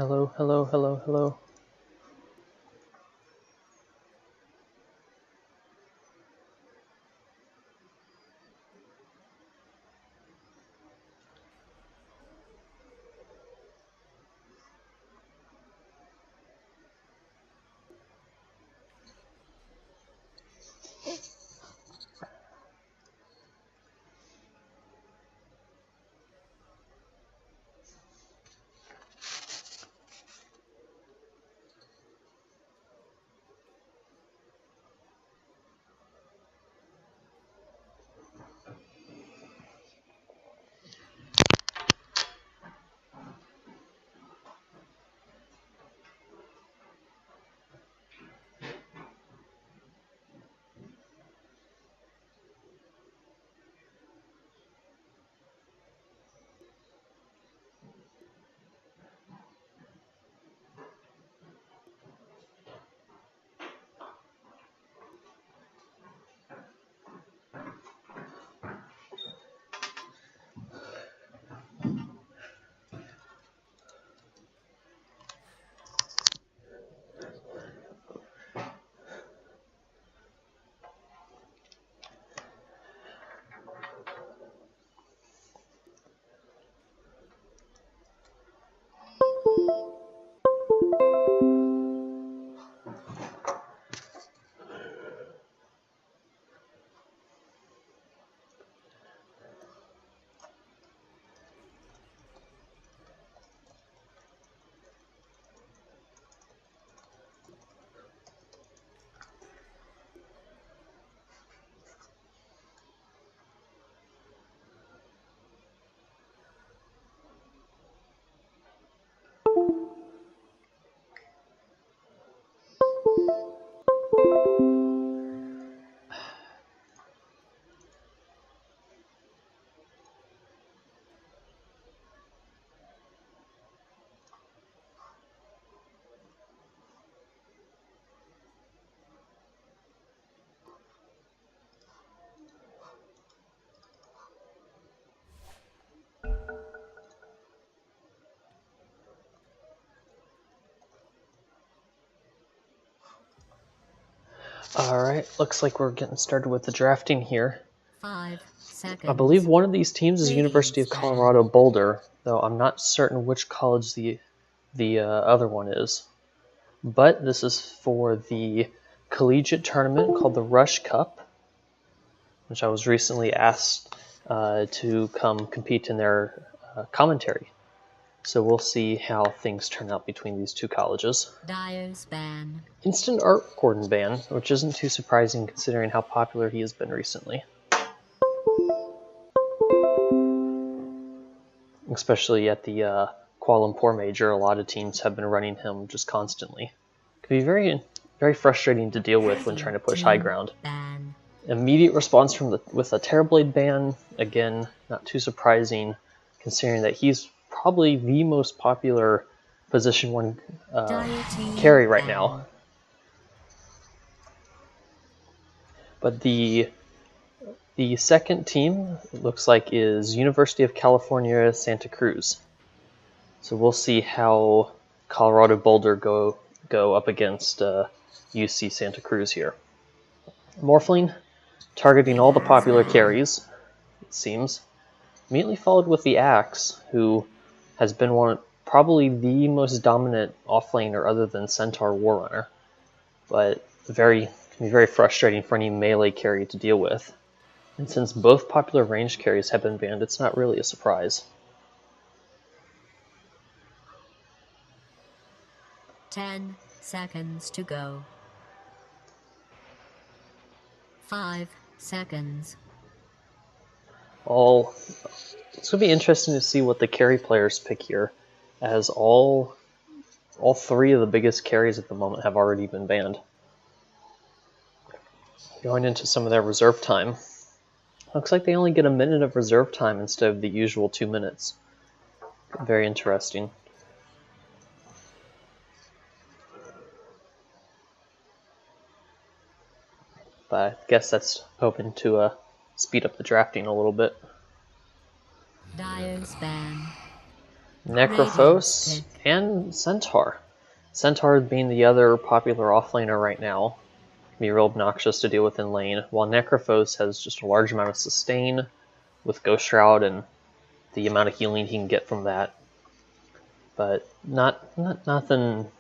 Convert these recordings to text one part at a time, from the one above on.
Hello, hello, hello, hello. Alright, looks like we're getting started with the drafting here. 5 seconds. I believe one of these teams is University of Colorado Boulder, though I'm not certain which college the other one is. But this is for the collegiate tournament called the Rush Cup, which I was recently asked to come compete in their commentary. So we'll see how things turn out between these two colleges. Dyer's ban. Instant Art Gordon ban, which isn't too surprising considering how popular he has been recently. Especially at the Kuala Lumpur Major, a lot of teams have been running him just constantly. It can be very, very frustrating to deal with when trying to push high ground. Ban. Immediate response with a Terrorblade ban, again, not too surprising considering that he's probably the most popular position 1 carry right now. But the second team, it looks like, is University of California, Santa Cruz. So we'll see how Colorado Boulder go up against UC Santa Cruz here. Morphling, targeting all the popular carries, it seems. Immediately followed with the Axe, who has been probably the most dominant offlaner other than Centaur Warrunner. But can be very frustrating for any melee carry to deal with. And since both popular range carries have been banned, it's not really a surprise. 10 seconds to go. 5 seconds. It's going to be interesting to see what the carry players pick here, as all 3 of the biggest carries at the moment have already been banned. Going into some of their reserve time. Looks like they only get a minute of reserve time instead of the usual 2 minutes. Very interesting. But I guess that's hoping to speed up the drafting a little bit. Dyer's ban. Necrophos, And Centaur. Centaur being the other popular offlaner right now. Can be real obnoxious to deal with in lane, while Necrophos has just a large amount of sustain with Ghost Shroud and the amount of healing he can get from that. But nothing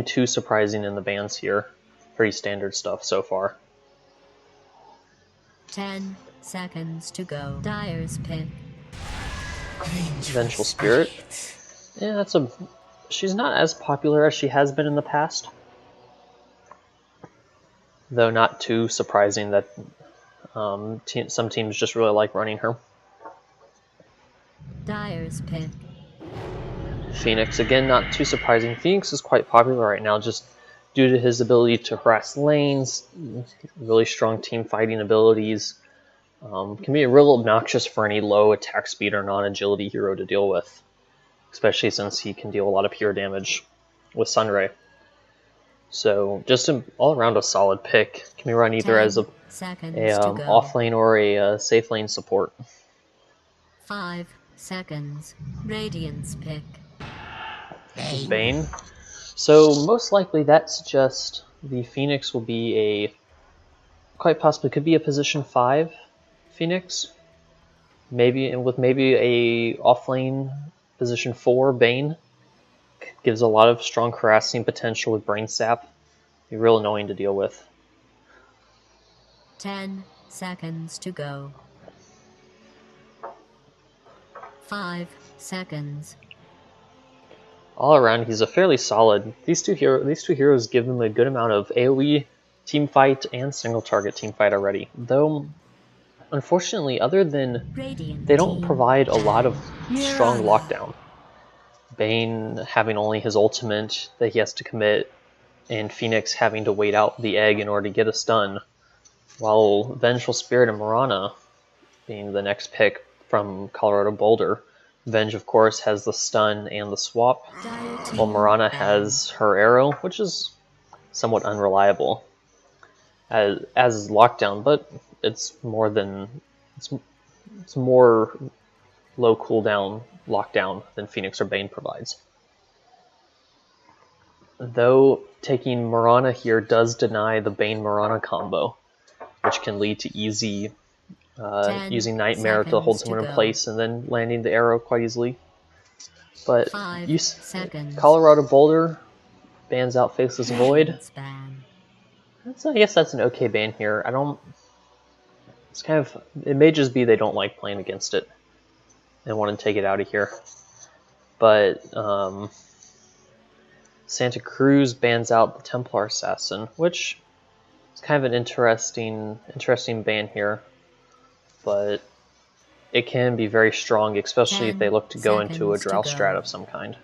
too surprising in the bans here. Pretty standard stuff so far. 10 seconds to go. Dyer's pick. Vengeful Spirit. Yeah, she's not as popular as she has been in the past. Though not too surprising that some teams just really like running her. Dyer's pick. Phoenix, again, not too surprising. Phoenix is quite popular right now just due to his ability to harass lanes, really strong team fighting abilities. Can be real obnoxious for any low attack speed or non-agility hero to deal with, especially since he can deal a lot of pure damage with Sunray. So just all around a solid pick. Can be run either as a off lane or a safe lane support. 5 seconds. Radiant's pick. Bane. So most likely that suggests the Phoenix will be quite possibly could be a position 5 Phoenix. Maybe a off lane position 4 Bane. Gives a lot of strong harassing potential with Brain Sap. Be real annoying to deal with. 10 seconds to go. 5 seconds. All around, he's a fairly solid. These two heroes give him a good amount of AoE team fight and single target team fight already. Though, unfortunately, other than they don't provide a lot of strong lockdown. Bane having only his ultimate that he has to commit, and Phoenix having to wait out the egg in order to get a stun, while Vengeful Spirit and Mirana being the next pick from Colorado Boulder. Venge, of course, has the stun and the swap, while Mirana has her arrow, which is somewhat unreliable as lockdown, but it's more low cooldown lockdown than Phoenix or Bane provides. Though taking Mirana here does deny the Bane-Mirana combo, which can lead to easy using Nightmare to hold someone in place and then landing the arrow quite easily. But Colorado Boulder bans out Faceless Void. I guess that's an okay ban here. It may just be they don't like playing against it and want to take it out of here. But Santa Cruz bans out the Templar Assassin, which is kind of an interesting ban here. But it can be very strong, especially if they look to go into a Drow strat of some kind.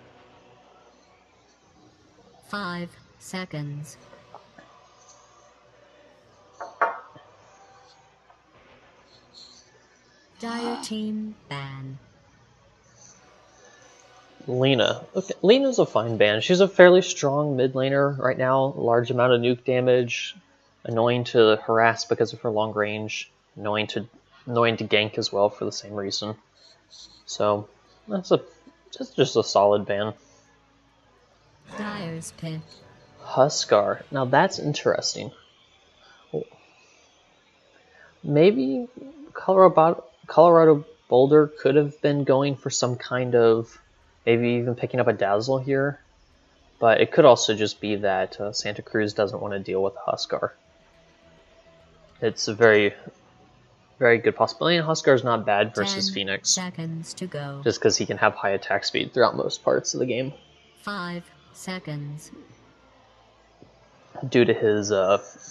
5 seconds. Dire team ban. Lina. Okay, Lina's a fine ban. She's a fairly strong mid laner right now. Large amount of nuke damage. Annoying to harass because of her long range. Annoying to gank as well for the same reason. So that's just a solid ban. Dyer's pick. Huskar. Now that's interesting. Maybe Colorado Boulder could have been going for some kind of, maybe even picking up a Dazzle here, but it could also just be that Santa Cruz doesn't want to deal with Huskar. It's a very, very good possibility, and Huskar is not bad versus Phoenix. Seconds to go. Just because he can have high attack speed throughout most parts of the game. 5 seconds. Due to his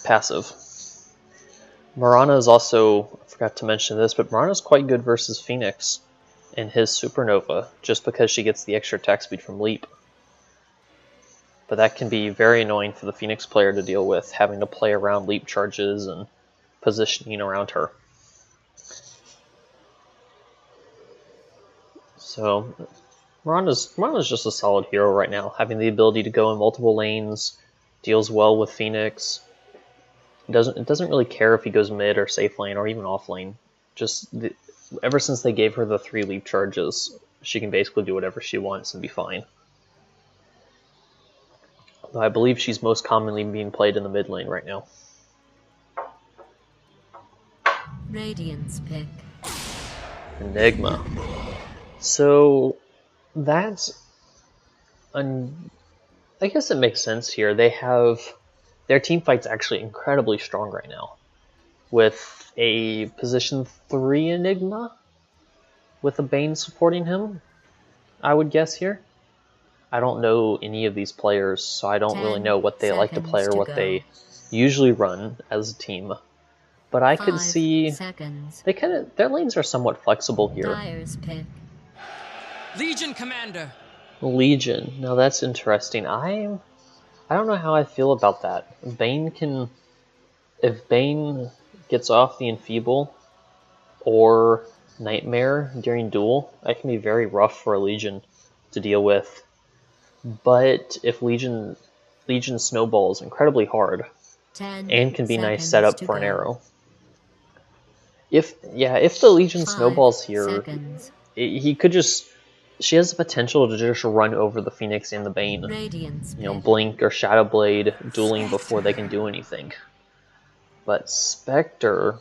passive. Mirana is also, I forgot to mention this, but Mirana is quite good versus Phoenix in his Supernova, just because she gets the extra attack speed from Leap. But that can be very annoying for the Phoenix player to deal with, having to play around Leap charges and positioning around her. So, Mirana's just a solid hero right now, having the ability to go in multiple lanes, deals well with Phoenix. It doesn't really care if he goes mid or safe lane or even off lane. Ever since they gave her the 3 leap charges, she can basically do whatever she wants and be fine. Although I believe she's most commonly being played in the mid lane right now. Radiant's pick. Enigma. So that's I guess it makes sense here. They have their team fight's actually incredibly strong right now, with a position 3 Enigma with a Bane supporting him, I would guess here. I don't know any of these players, so I don't really know what they like to play or what they usually run as a team. But I could see their lanes are somewhat flexible here. Dire's pick. Legion Commander. Legion. Now that's interesting. I don't know how I feel about that. If Bane gets off the Enfeeble or Nightmare during duel, that can be very rough for a Legion to deal with. But if Legion Snowball is incredibly hard and can be nice setup for an arrow. If the Legion Snowball's here, he could just... She has the potential to just run over the Phoenix and the Bane. Blink or Shadow Blade dueling before they can do anything. But Spectre,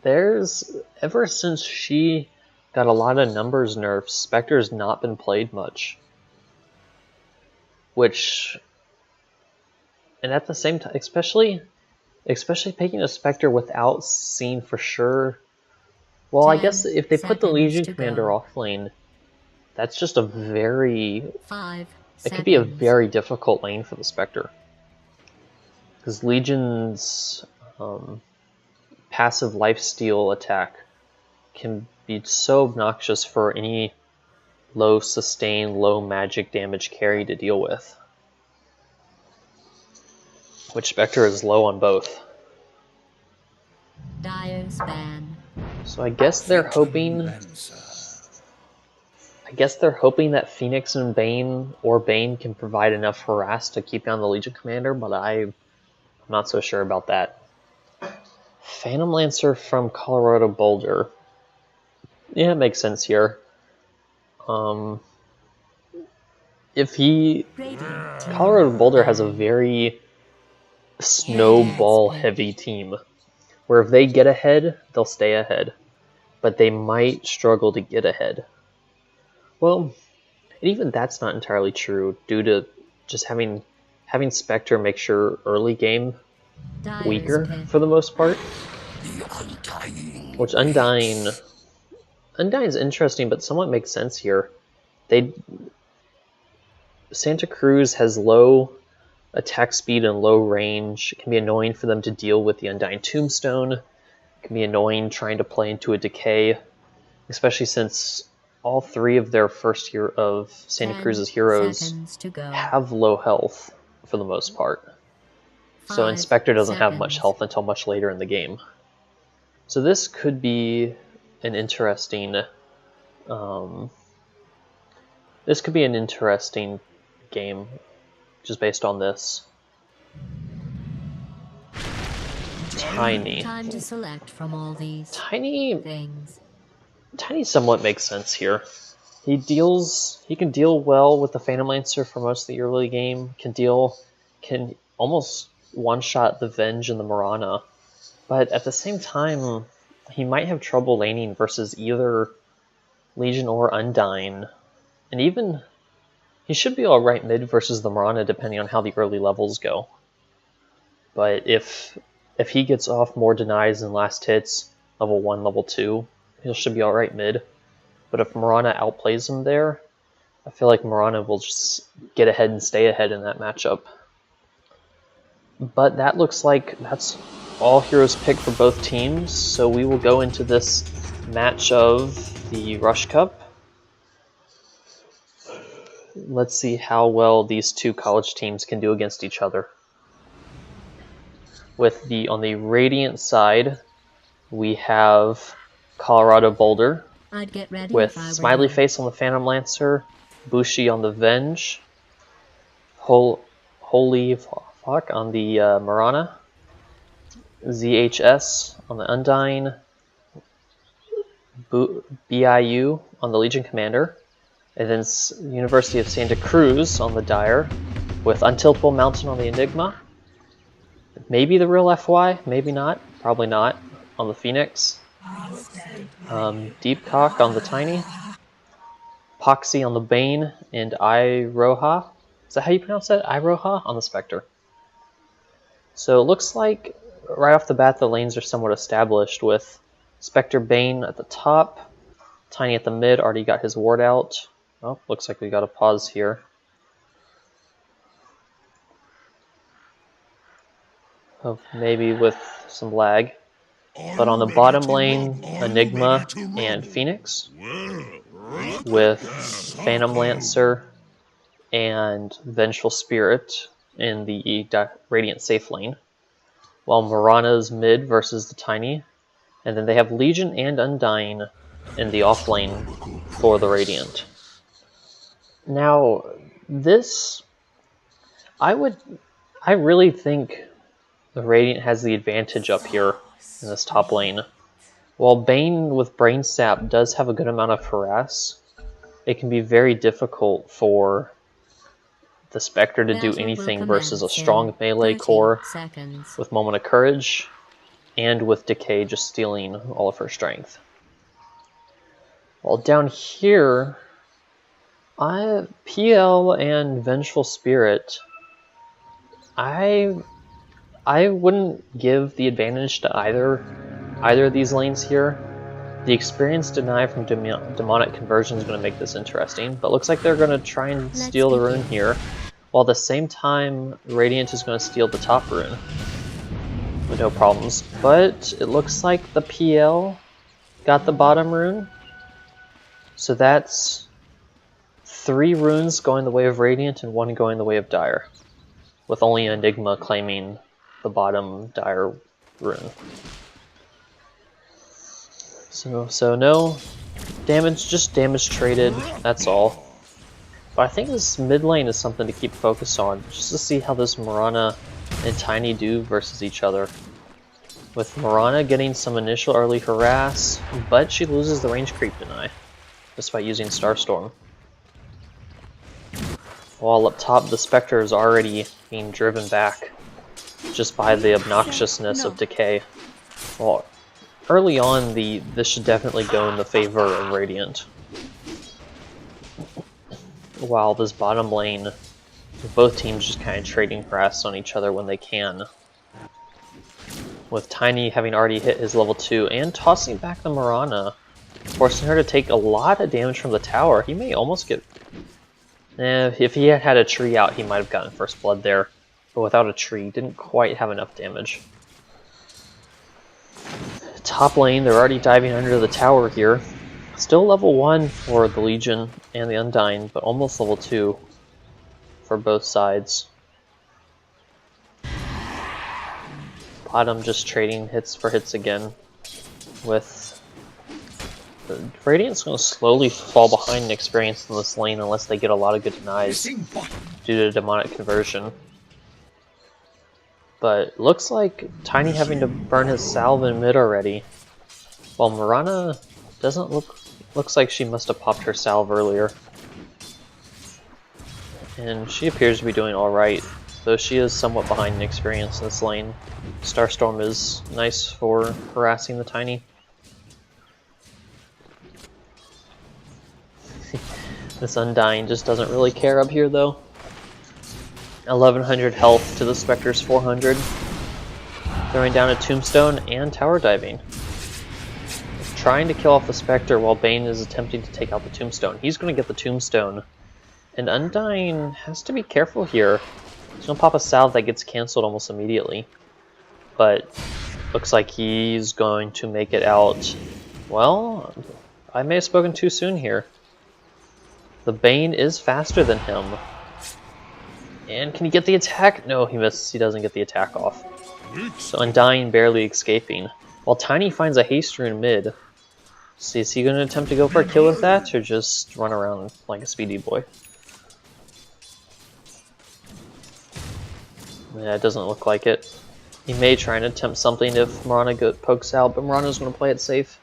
ever since she got a lot of numbers nerfs, Spectre's not been played much. And at the same time, especially picking a Spectre without seeing for sure. Well, I guess if they put the Legion Commander off lane, that's just it could be a very difficult lane for the Spectre. Because Legion's passive lifesteal attack can be so obnoxious for any low sustain, low magic damage carry to deal with. Which Spectre is low on both. Dire's ban. So I guess they're hoping that Phoenix and Bane can provide enough harass to keep down the Legion Commander, but I'm not so sure about that. Phantom Lancer from Colorado Boulder. Yeah, it makes sense here. Colorado Boulder has a very snowball heavy team, where if they get ahead, they'll stay ahead, but they might struggle to get ahead. Well, and even that's not entirely true due to just having Spectre make sure early game weaker for the most part. Which Undying's interesting, but somewhat makes sense here. Santa Cruz has low attack speed and low range. It can be annoying for them to deal with the Undying Tombstone. It can be annoying trying to play into a Decay, especially since all 3 of their first year of Santa Cruz's heroes have low health for the most part. So Inspector doesn't have much health until much later in the game. So this could be an interesting game just based on this. Tiny. Time to select from all these things. Tiny somewhat makes sense here. He can deal well with the Phantom Lancer for most of the early game. Can almost one-shot the Venge and the Mirana. But at the same time, he might have trouble laning versus either Legion or Undying. And even he should be alright mid versus the Mirana depending on how the early levels go. But if he gets off more denies and last hits, level 1, level 2, he should be alright mid. But if Mirana outplays him there, I feel like Mirana will just get ahead and stay ahead in that matchup. But that looks like that's all heroes picked for both teams, so we will go into this match of the Rush Cup. Let's see how well these two college teams can do against each other. On the Radiant side, we have Colorado Boulder with Smiley Face on the Phantom Lancer, Bushi on the Venge, Holy Fuck on the Mirana, ZHS on the Undying, BIU on the Legion Commander, and then University of Santa Cruz on the Dire, with Untiltable Mountain on the Enigma. Maybe the real FY, maybe not. Probably not on the Phoenix. Deep Cock on the Tiny. Poxy on the Bane, and Iroha. Is that how you pronounce that? Iroha on the Spectre. So it looks like right off the bat the lanes are somewhat established with Spectre Bane at the top, Tiny at the mid, already got his ward out. Oh, looks like we got a pause here. Oh, maybe with some lag. But on the bottom lane, Enigma and Phoenix, with Phantom Lancer and Vengeful Spirit in the Radiant safe lane, while Mirana's mid versus the Tiny, and then they have Legion and Undying in the off lane for the Radiant. Now, this, I really think the Radiant has the advantage up here in this top lane. While Bane with Brain Sap does have a good amount of harass, it can be very difficult for the Spectre to do anything versus a strong melee core with Moment of Courage, and with Decay just stealing all of her strength. While down here, PL and Vengeful Spirit, I wouldn't give the advantage to either of these lanes here. The experience deny from Demonic Conversion is going to make this interesting, but looks like they're going to try and steal the rune here, while at the same time Radiant is going to steal the top rune with no problems. But it looks like the PL got the bottom rune, so that's 3 runes going the way of Radiant and 1 going the way of Dire, with only Enigma claiming the bottom Dire rune. So no damage, just damage traded, that's all. But I think this mid lane is something to keep focus on, just to see how this Mirana and Tiny do versus each other. With Mirana getting some initial early harass, but she loses the range creep deny, despite using Starstorm. While up top, the Spectre is already being driven back just by the obnoxiousness of Decay. Well, early on, this should definitely go in the favor of Radiant. While this bottom lane, both teams just kind of trading harass on each other when they can. With Tiny having already hit his level 2 and tossing back the Mirana, forcing her to take a lot of damage from the tower. He may almost get... if he had had a tree out, he might have gotten first blood there. But without a tree, didn't quite have enough damage. Top lane, they're already diving under the tower here. Still level 1 for the Legion and the Undying, but almost level 2 for both sides. Bottom just trading hits for hits again, with Radiant's going to slowly fall behind in experience in this lane unless they get a lot of good denies due to Demonic Conversion. But looks like Tiny having to burn his salve in mid already, while Mirana doesn't looks like she must have popped her salve earlier. And she appears to be doing alright, though she is somewhat behind in experience in this lane. Starstorm is nice for harassing the Tiny. This Undying just doesn't really care up here though. 1100 health to the Spectre's 400. Throwing down a Tombstone and tower diving. Trying to kill off the Spectre while Bane is attempting to take out the Tombstone. He's going to get the Tombstone. And Undying has to be careful here. He's going to pop a salve that gets cancelled almost immediately. But looks like he's going to make it out. Well, I may have spoken too soon here. The Bane is faster than him. And can he get the attack? No, he misses. He doesn't get the attack off. So Undying barely escaping. While Tiny finds a haste rune mid. So is he going to attempt to go for a kill with that, or just run around like a speedy boy? Yeah, it doesn't look like it. He may try and attempt something if Mirana pokes out, but Mirana's going to play it safe.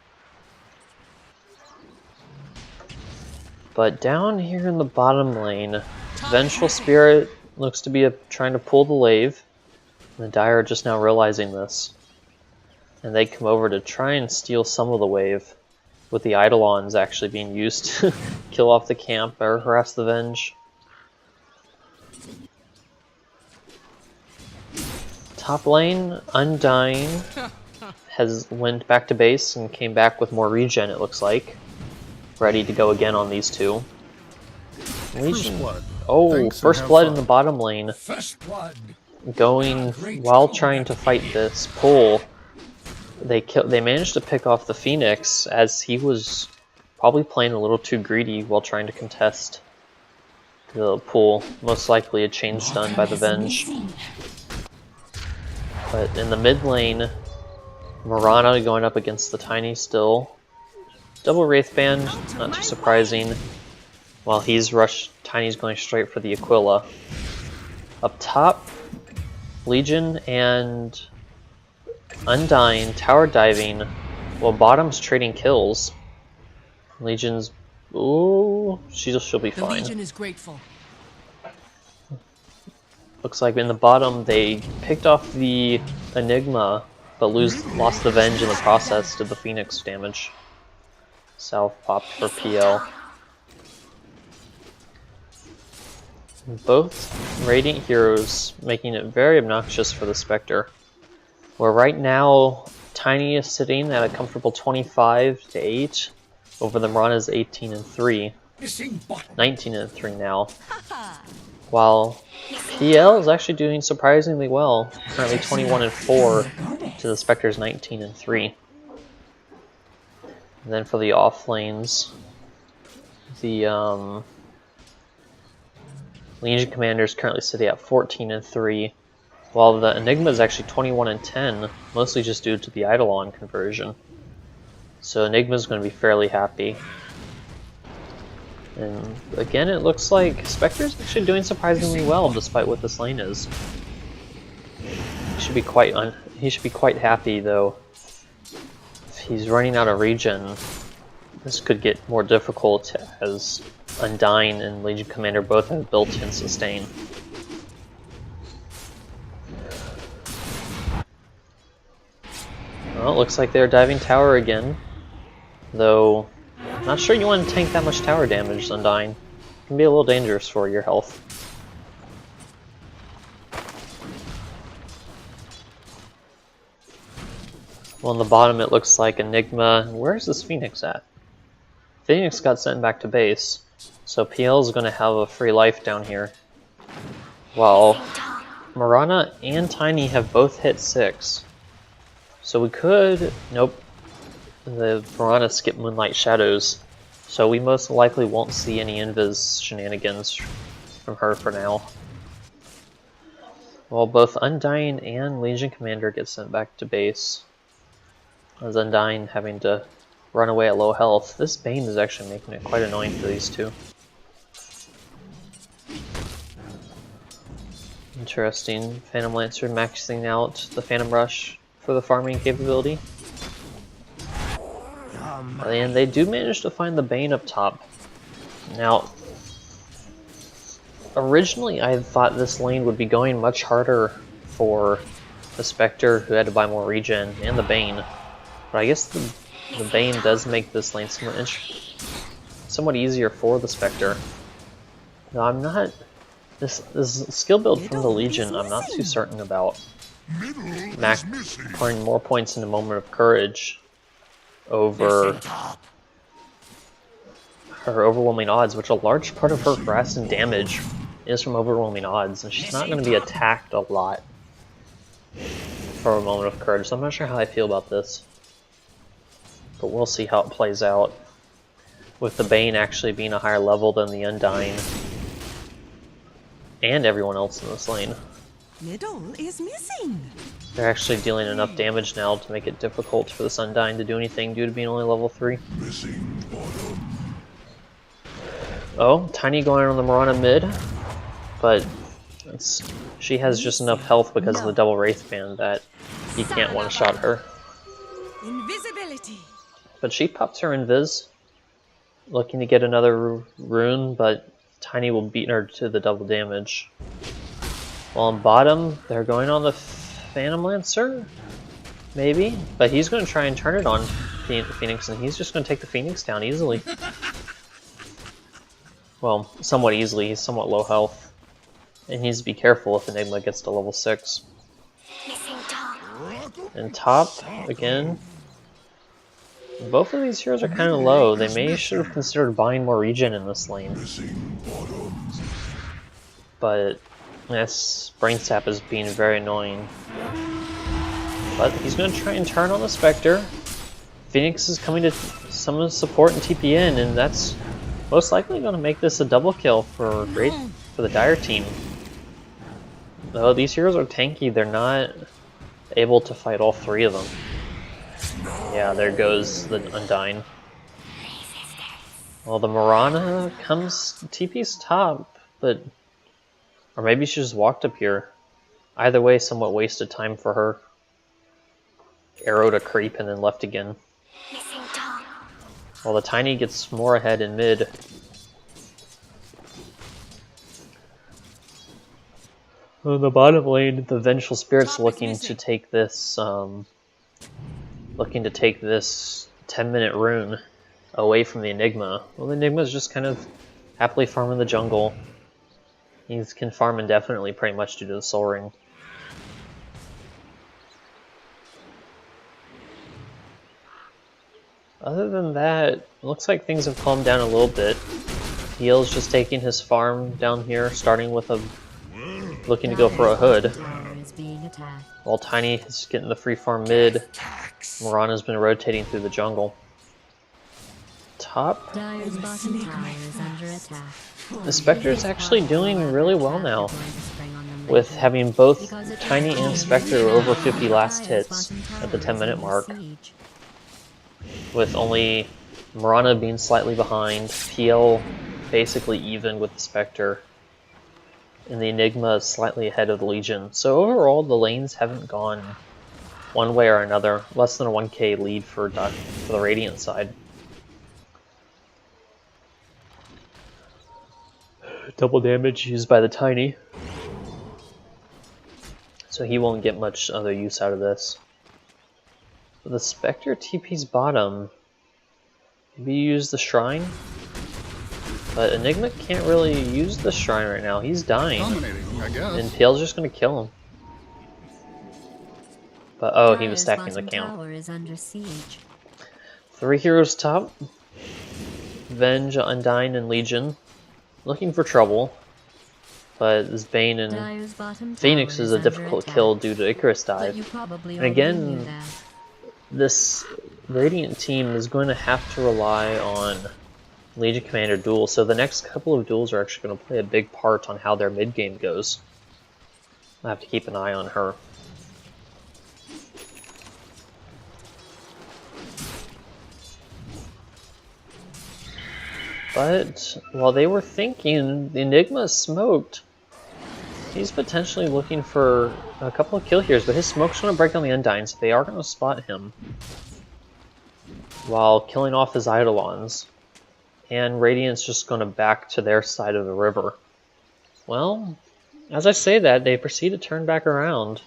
But down here in the bottom lane, Vengeful Spirit looks to be trying to pull the lave. And the Dire are just now realizing this. And they come over to try and steal some of the wave, with the Eidolons actually being used to kill off the camp or harass the Venge. Top lane, Undying, went back to base and came back with more regen, it looks like. Ready to go again on these two. Legion. Oh, first blood in the bottom lane. Going while trying to fight this pull. They managed to pick off the Phoenix as he was probably playing a little too greedy while trying to contest the pull. Most likely a chain stun by the Venge. But in the mid lane, Mirana going up against the Tiny still. Double Wraithband, not too surprising. While Tiny's going straight for the Aquila. Up top, Legion and Undying tower diving, while bottom's trading kills. Legion's, ooh, she'll be fine. The Legion is grateful. Looks like in the bottom they picked off the Enigma, but lost the Venge in the process to the Phoenix damage. South popped for PL. Both Radiant heroes making it very obnoxious for the Spectre. Where right now, Tiny is sitting at a comfortable 25-8 over the Mirana's 18-3. 19-3 now. While PL is actually doing surprisingly well, currently 21-4 to the Spectre's 19-3. And then for the off lanes, the Legion Commander is currently sitting at 14-3. While the Enigma is actually 21-10, mostly just due to the Eidolon conversion. So Enigma is going to be fairly happy. And again, it looks like Spectre's actually doing surprisingly well despite what this lane is. He should be quite happy though. If he's running out of regen, this could get more difficult as Undying and Legion Commander both have built-in sustain. Well, it looks like they're diving tower again, though not sure you want to tank that much tower damage, Undying. It can be a little dangerous for your health. Well, on the bottom it looks like Enigma. Where's this Phoenix at? Phoenix got sent back to base, so PL is going to have a free life down here. While Mirana and Tiny have both hit 6. So we could... Nope. The Mirana skipped Moonlight Shadows, so we most likely won't see any Invis shenanigans from her for now. While both Undying and Legion Commander get sent back to base, as Undying having to run away at low health. This Bane is actually making it quite annoying for these two. Interesting. Phantom Lancer maxing out the Phantom Rush for the farming capability. And they do manage to find the Bane up top. Now, originally I thought this lane would be going much harder for the Spectre, who had to buy more regen, and the Bane. But I guess the Bane does make this lane somewhat easier for the Spectre. Now I'm not... This skill build from the Legion I'm not too certain about. Pouring more points into Moment of Courage over her Overwhelming Odds, which a large part of her harassing damage is from Overwhelming Odds, and she's not going to be attacked a lot for a Moment of Courage, so I'm not sure how I feel about this. But we'll see how it plays out, with the Bane actually being a higher level than the Undying and everyone else in this lane. Middle is missing. They're actually dealing enough damage now to make it difficult for this Undying to do anything due to being only level 3. Oh, Tiny going on the Mirana mid, but she has just enough health because of the double Wraithband that you can't one-shot her. Invisibility. But she pops her Invis, looking to get another rune, but Tiny will beat her to the double damage. While on bottom, they're going on the Phantom Lancer, maybe, but he's going to try and turn it on Phoenix, and he's just going to take the Phoenix down easily. Well, somewhat easily. He's somewhat low health, and he needs to be careful if Enigma gets to level 6. And top again. Both of these heroes are kind of low. They may should have considered buying more regen in this lane. But yes, Brain Sap is being very annoying. But he's going to try and turn on the Spectre. Phoenix is coming to summon support and TPN, and that's most likely going to make this a double kill for the Dire team. Though these heroes are tanky, they're not able to fight all three of them. Yeah, there goes the Undyne. Well, the Mirana comes TP's top, but... Or maybe she just walked up here. Either way, somewhat wasted time for her. Arrow to creep and then left again. Well, the Tiny gets more ahead in mid. On the bottom lane, the Vengeful Spirit's looking to take this 10-minute rune away from the Enigma. Well, the Enigma's just kind of happily farming the jungle. He can farm indefinitely pretty much due to the Soul Ring. Other than that, it looks like things have calmed down a little bit. Heel's just taking his farm down here, starting with a... looking to go for a hood. While Tiny is getting the free farm mid, Mirana's been rotating through the jungle. Top? The Spectre is actually doing really well now, with having both Tiny and Spectre over 50 last hits at the 10-minute mark, with only Mirana being slightly behind, PL basically even with the Spectre, and the Enigma is slightly ahead of the Legion. So overall, the lanes haven't gone one way or another. Less than a 1k lead for the Radiant side. Double damage used by the Tiny, so he won't get much other use out of this. But the Spectre TP's bottom. Maybe use the Shrine, but Enigma can't really use the Shrine right now. He's dying, and PL's just going to kill him. But oh, he was stacking the camp. 3 heroes top. Venge, Undyne, and Legion. Looking for trouble, but this Bane and Phoenix is a difficult kill due to Icarus dive. And again, this Radiant team is going to have to rely on Legion Commander duels, so the next couple of duels are actually going to play a big part on how their mid game goes. I have to keep an eye on her. But while they were thinking the Enigma is smoked, he's potentially looking for a couple of kill heroes, but his smoke's going to break down the Undyne, so they are going to spot him while killing off his Eidolons. And Radiant's just going to back to their side of the river. Well, as I say that, they proceed to turn back around,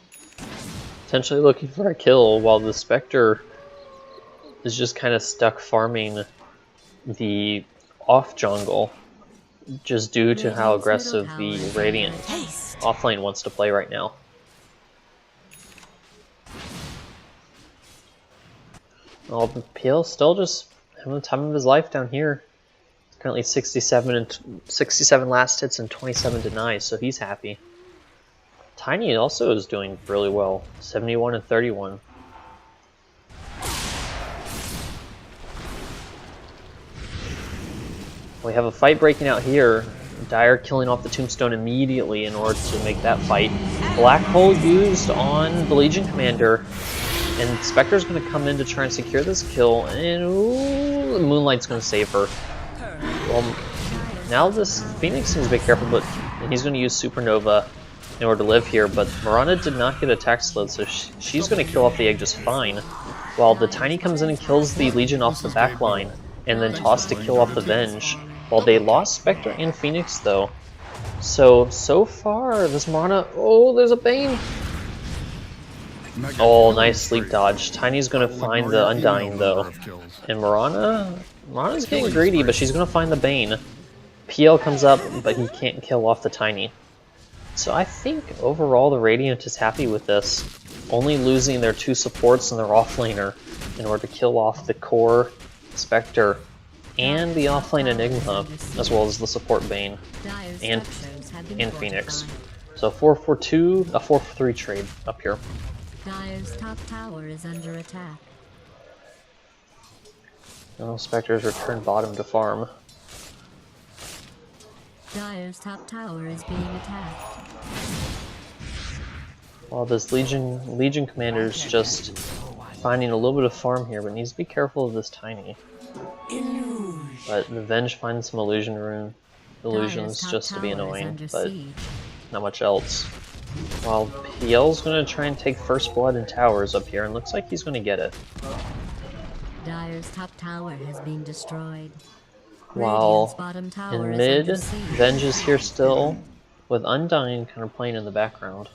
potentially looking for a kill, while the Spectre is just kind of stuck farming the off jungle, just due to how aggressive the Radiant offlane wants to play right now. Well, PL's still just having the time of his life down here. Currently 67 last hits and 27 denies, so he's happy. Tiny also is doing really well, 71 and 31. We have a fight breaking out here. Dire killing off the Tombstone immediately in order to make that fight. Black Hole used on the Legion Commander. And Spectre's going to come in to try and secure this kill. And ooh, Moonlight's going to save her. Well, now this Phoenix needs to be careful, but he's going to use Supernova in order to live here. But Mirana did not get attack slowed, so she's going to kill off the egg just fine. While the Tiny comes in and kills the Legion off the back line. And then tossed to kill off the Venge. While they lost Spectre and Phoenix though, So far, this Marana... Oh, there's a Bane! Oh, nice sleep dodge. Tiny's gonna find the Undying, though. And Marana's getting greedy, but she's gonna find the Bane. PL comes up, but he can't kill off the Tiny. So I think overall the Radiant is happy with this. Only losing their 2 supports and their offlaner in order to kill off the core Spectre and the offlane Enigma, as well as the support Bane and Phoenix. So 4-4-2, a 4-3 trade up here. Dire's top tower is under attack. Oh, Spectres return bottom to farm. Dire's top tower is being attacked. While this Legion commander's just finding a little bit of farm here, but needs to be careful of this Tiny. But the Venge finds some illusions just to be annoying, but not much else. While PL's gonna try and take first blood in towers up here, and looks like he's gonna get it. Dire's top tower has been destroyed. While in mid, Venge is here still, with Undying kind of playing in the background.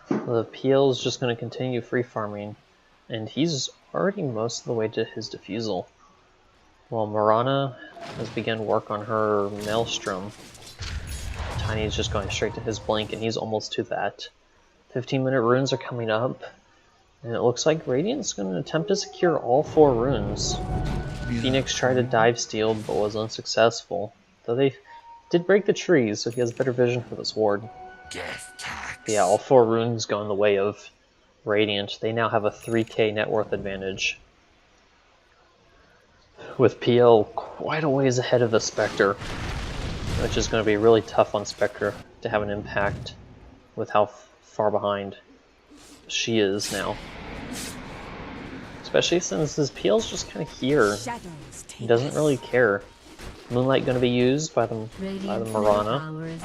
The PL is just going to continue free farming, and he's already most of the way to his defusal. While Marana has begun work on her Maelstrom, Tiny is just going straight to his blink, and he's almost to that. 15-minute runes are coming up, and it looks like Radiant's going to attempt to secure all 4 runes. Phoenix tried to dive steal, but was unsuccessful, though they did break the trees, so he has better vision for this ward. Yeah, all 4 runes go in the way of Radiant. They now have a 3k net worth advantage, with PL quite a ways ahead of the Spectre, which is going to be really tough on Spectre to have an impact with how far behind she is now. Especially since this PL's just kind of here. He doesn't really care. Moonlight going to be used by the Marana.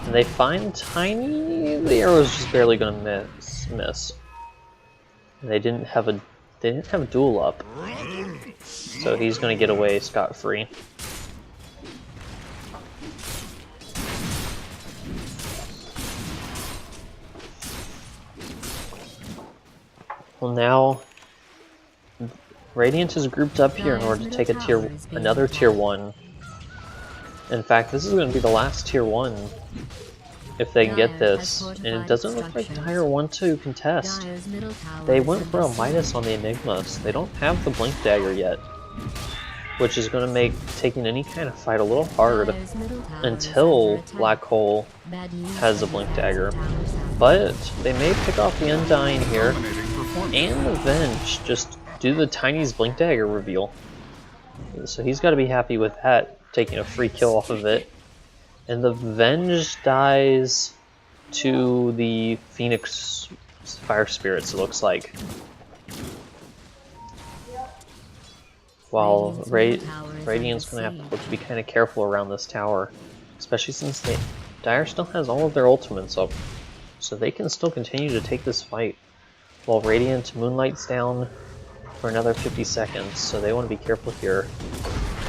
And they find Tiny. The arrow's just barely going to miss. And they didn't have a duel up, so he's going to get away scot-free. Well, now Radiant is grouped up here in order to take another tier 1. In fact, this is going to be the last tier 1 if they can get this, and it doesn't look like Dire want to contest. They went for a Midas on the Enigma, so they don't have the Blink Dagger yet, which is going to make taking any kind of fight a little hard until Black Hole has a Blink Dagger. But they may pick off the Undying here, and the Venge just do the Tiny's Blink Dagger reveal. So he's got to be happy with that, taking a free kill off of it. And the Venge dies to the Phoenix Fire Spirits, it looks like. While Radiant's going to have to be kind of careful around this tower, especially since Dire still has all of their ultimates up, so they can still continue to take this fight. While Radiant Moonlight's down for another 50 seconds, so they want to be careful here.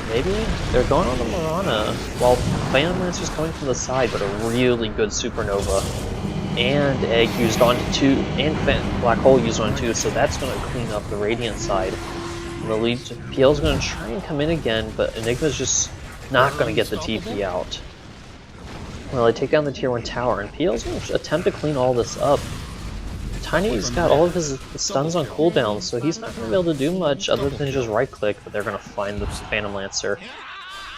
Maybe they're going on the Marana, while Phantom Lancer's coming from the side, but a really good Supernova. And Egg used on 2, and Black Hole used on 2, so that's going to clean up the Radiant side. And the lead PL's going to try and come in again, but Enigma's just not going to get the TP out. Well, they take down the tier 1 tower, and PL's going to attempt to clean all this up. Tiny's got all of his stuns on cooldown, so he's not going to be able to do much other than just right click, but they're going to find the Phantom Lancer.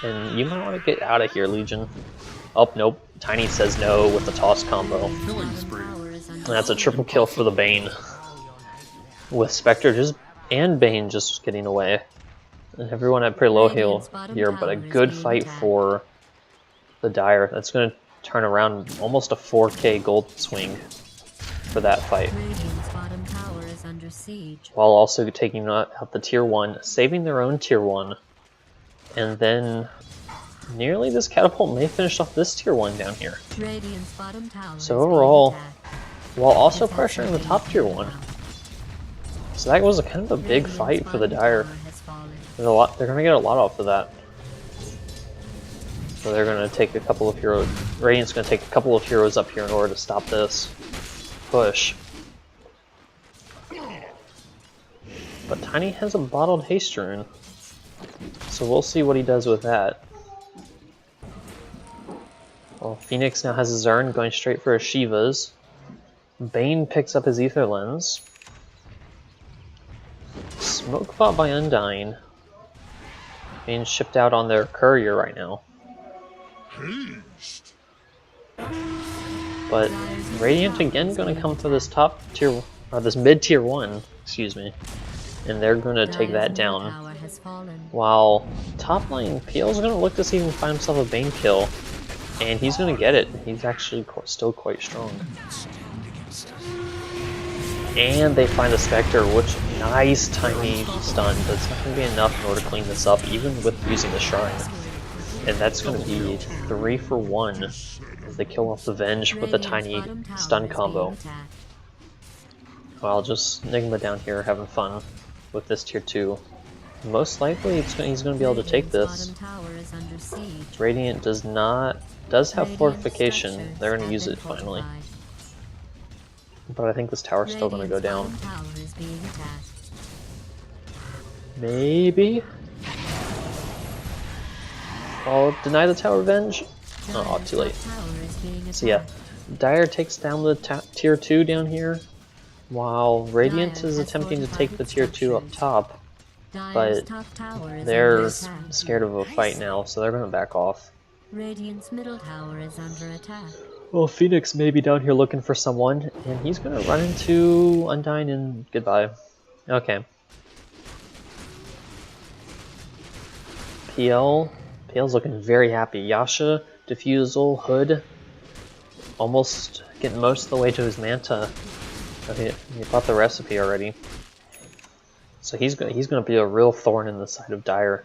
And you might want to get out of here, Legion. Oh, nope. Tiny says no with the toss combo. And that's a triple kill for the Bane, with Spectre and Bane just getting away. And everyone had pretty low heal here, but a good fight for the Dire. That's going to turn around almost a 4k gold swing for that fight, while also taking out the tier 1, saving their own tier 1, and then nearly this catapult may finish off this tier 1 down here. So overall, while also pressuring the top tier 1, So that was a kind of a big fight for the Dire. There's a lot. They're gonna get a lot off of that. So they're gonna take a couple of heroes. Radiant's gonna take a couple of heroes up here in order to stop this push. But Tiny has a bottled haste rune, so we'll see what he does with that. Well, Phoenix now has his urn going straight for his Shivas. Bane picks up his Ether Lens. Smoke bought by Undyne. Being shipped out on their courier right now. But Radiant again going to come for this top tier, or this mid tier 1, excuse me, and they're going to take that down. While top lane, PL's going to look to see if he can find himself a Bane kill, and he's going to get it. He's actually still quite strong. And they find the Spectre, which nice tiny stun, but it's not going to be enough in order to clean this up, even with using the Shrine. And that's going to be 3 for 1 as they kill off the Venge with a tiny stun combo. While just Enigma down here having fun with this tier 2. Most likely he's going to be able to take this. Radiant does have fortification. They're going to use it finally. But I think this tower's still going to go down. Maybe? I'll deny the tower Venge? Oh, too late. So yeah, Dire takes down the tier 2 down here, while Radiant is attempting to take the tier 2 up top, but they're scared of a fight now, so they're going to back off. Radiant's middle tower is under attack. Well, Phoenix may be down here looking for someone, and he's going to run into Undyne and goodbye. Okay. PL's looking very happy. Yasha, Diffusal, Hood, almost getting most of the way to his Manta. Okay, he bought the recipe already. So he's going to be a real thorn in the side of Dire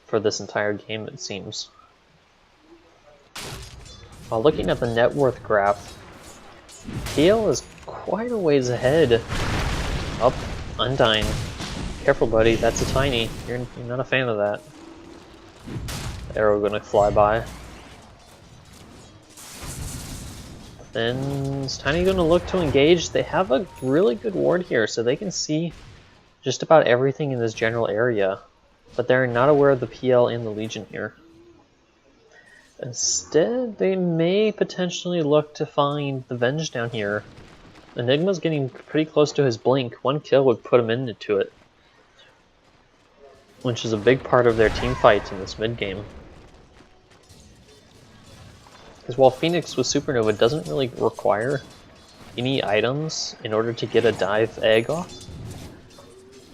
for this entire game, it seems. While looking at the net worth graph, PL is quite a ways ahead. Up, Undyne. Careful, buddy. That's a tiny. You're not a fan of that. Arrow gonna fly by. Then is Tiny gonna look to engage? They have a really good ward here, so they can see just about everything in this general area, but they're not aware of the PL and the Legion here. Instead, they may potentially look to find the Venge down here. Enigma's getting pretty close to his blink. One kill would put him into it, which is a big part of their team fight in this mid game. Because while Phoenix with Supernova doesn't really require any items in order to get a dive egg off,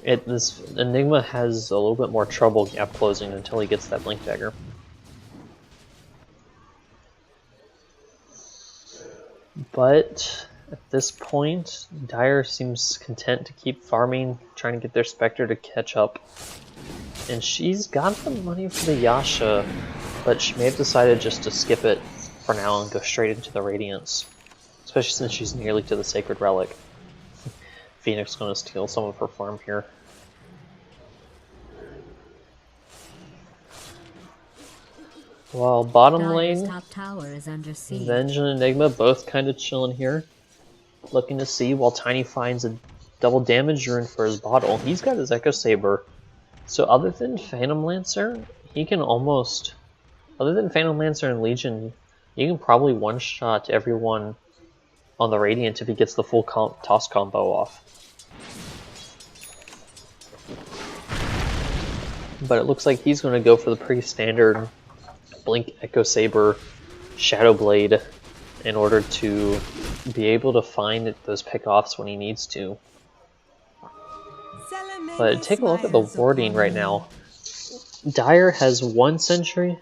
this Enigma has a little bit more trouble gap closing until he gets that blink dagger. But at this point, Dire seems content to keep farming, trying to get their Spectre to catch up. And she's got the money for the Yasha, but she may have decided just to skip it for now and go straight into the Radiance. Especially since she's nearly to the Sacred Relic. Phoenix is going to steal some of her farm here. While bottom lane, Venge and Enigma both kind of chilling here. Looking to see while Tiny finds a double damage rune for his bottle. He's got his Echo Saber. So other than Phantom Lancer, he can almost... Other than Phantom Lancer and Legion, he can probably one-shot everyone on the Radiant if he gets the full toss combo off. But it looks like he's going to go for the pretty standard Blink, Echo Saber, Shadow Blade in order to be able to find those pickoffs when he needs to. But take a look at the warding right now. Dire has one sentry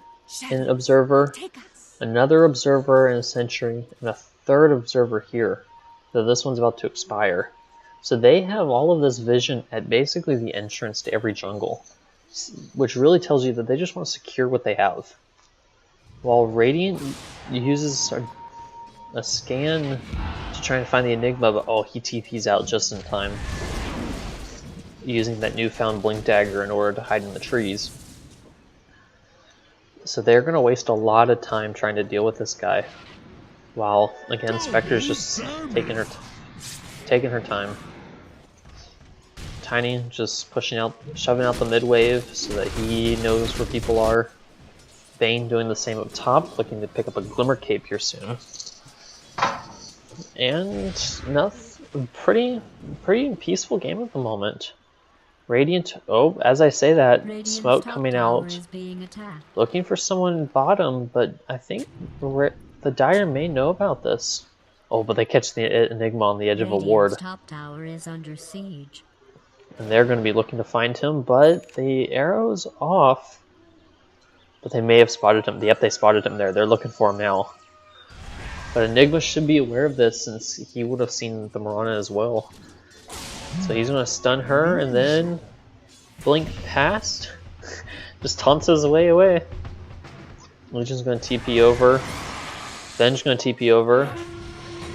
and an observer, another observer and a sentry, and a third observer here. So this one's about to expire. So they have all of this vision at basically the entrance to every jungle, which really tells you that they just want to secure what they have. While Radiant uses a scan to try and find the Enigma, but oh, he TP's out just in time. using that newfound blink dagger in order to hide in the trees. So they're going to waste a lot of time trying to deal with this guy. While, again, Spectre's just taking her time. Tiny just shoving out the mid-wave so that he knows where people are. Bane doing the same up top, looking to pick up a Glimmer Cape here soon. And pretty peaceful game at the moment. Radiant, oh, as I say that, Radiant's smoke top coming tower out. is being attacked. Looking for someone bottom, but I think the Dire may know about this. Oh, but they catch the Enigma on the edge of a ward. Radiant's top tower is under siege. And they're going to be looking to find him, but the arrow's off. But they may have spotted him. Yep, they spotted him there. They're looking for him now. But Enigma should be aware of this since he would have seen the Mirana as well. So he's going to stun her and then blink past. Just taunts his way away. Legion's going to TP over. Ben's going to TP over.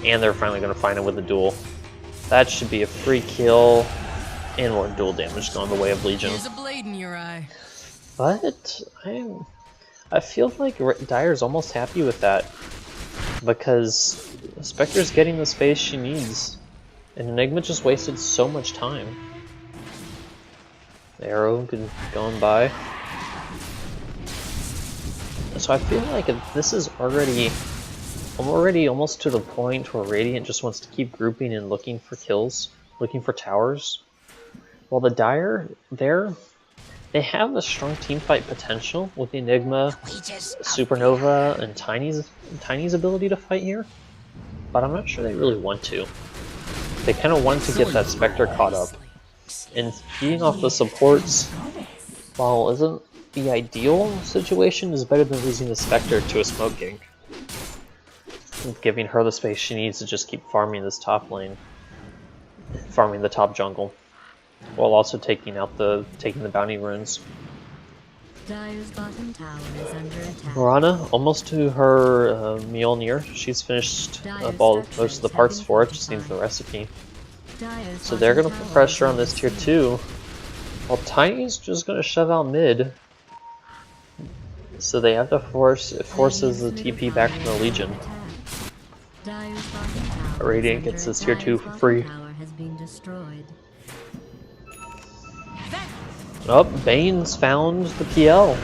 And they're finally going to find him with a duel. That should be a free kill. And more dual damage going the way of Legion. There's a blade in your eye. But I feel like Dire's almost happy with that. Because Spectre's getting the space she needs. And Enigma just wasted so much time. The arrow going by. So I feel like this is already... I'm already almost to the point where Radiant just wants to keep grouping and looking for kills. Looking for towers. While the Dire, they have a strong teamfight potential with the Enigma, Supernova, and Tiny's ability to fight here. But I'm not sure they really want to. They kind of want to get that Spectre caught up. And feeding off the supports, while isn't the ideal situation, is better than losing the Spectre to a smoke gank. Giving her the space she needs to just keep farming this top lane. Farming the top jungle. While also taking the bounty runes. Dire's bottom tower is under attack. Mirana, almost to her Mjolnir. She's finished most of the parts for it, just needs the recipe. So they're going to put pressure on this tier 2. While Tiny's just going to shove out mid. So they have to forces the TP back from the Legion. Radiant gets this tier 2 for free. Oh, Bane's found the PL.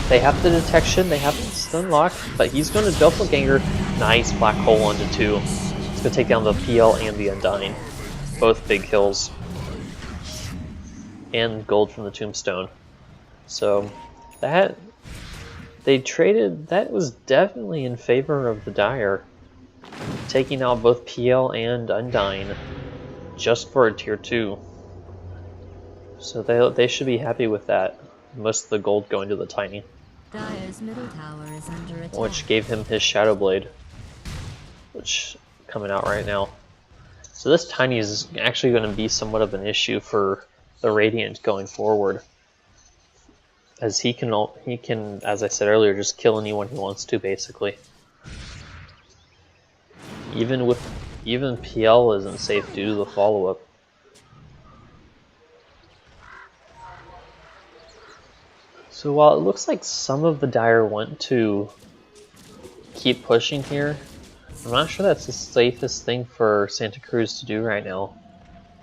They have the detection, they have the stun lock, but he's going to doppelganger. Nice black hole onto 2. He's going to take down the PL and the Undying. Both big kills. And gold from the Tombstone. So, that was definitely in favor of the Dire. Taking out both PL and Undying just for a tier 2. So they should be happy with that. Most of the gold going to the Tiny. Dire's middle tower is under attack. Which gave him his Shadow Blade. Which coming out right now. So this Tiny is actually going to be somewhat of an issue for the Radiant going forward. As he can, as I said earlier, just kill anyone he wants to, basically. Even PL isn't safe due to the follow-up. So while it looks like some of the Dire want to keep pushing here, I'm not sure that's the safest thing for Santa Cruz to do right now.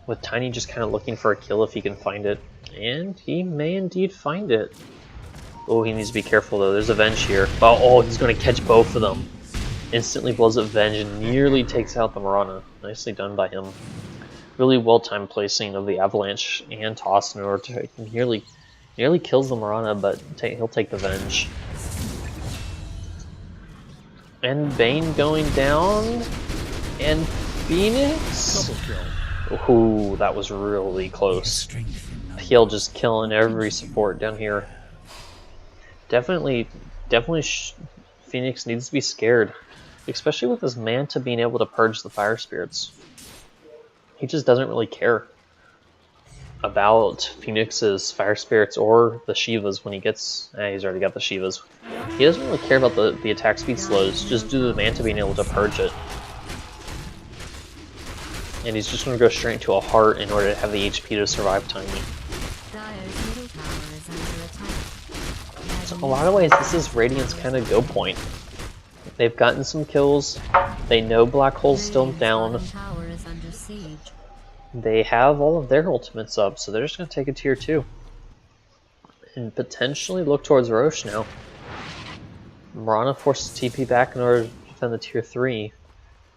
With Tiny just kind of looking for a kill if he can find it. And he may indeed find it. Oh, he needs to be careful though. There's a Venge here. Oh, he's going to catch both of them. Instantly blows up Venge and nearly takes out the Mirana. Nicely done by him. Really well-timed placing of the Avalanche and Toss in order to nearly kills the Mirana, but he'll take the Venge. And Bane going down. And Phoenix? Ooh, that was really close. PL just killing every support down here. Definitely Phoenix needs to be scared. Especially with his Manta being able to purge the Fire Spirits. He just doesn't really care about Phoenix's Fire Spirits or the Shivas when he gets... he's already got the Shivas. He doesn't really care about the attack speed slows, just due to the Manta being able to purge it. And he's just going to go straight into a heart in order to have the HP to survive Tiny. Dire's middle tower is under attack. So in a lot of ways, this is Radiant's kind of go point. They've gotten some kills. They know Black Hole's still down. Tower is under siege. They have all of their ultimates up, so they're just going to take a tier 2. And potentially look towards Roche now. Mirana forces TP back in order to defend the tier 3.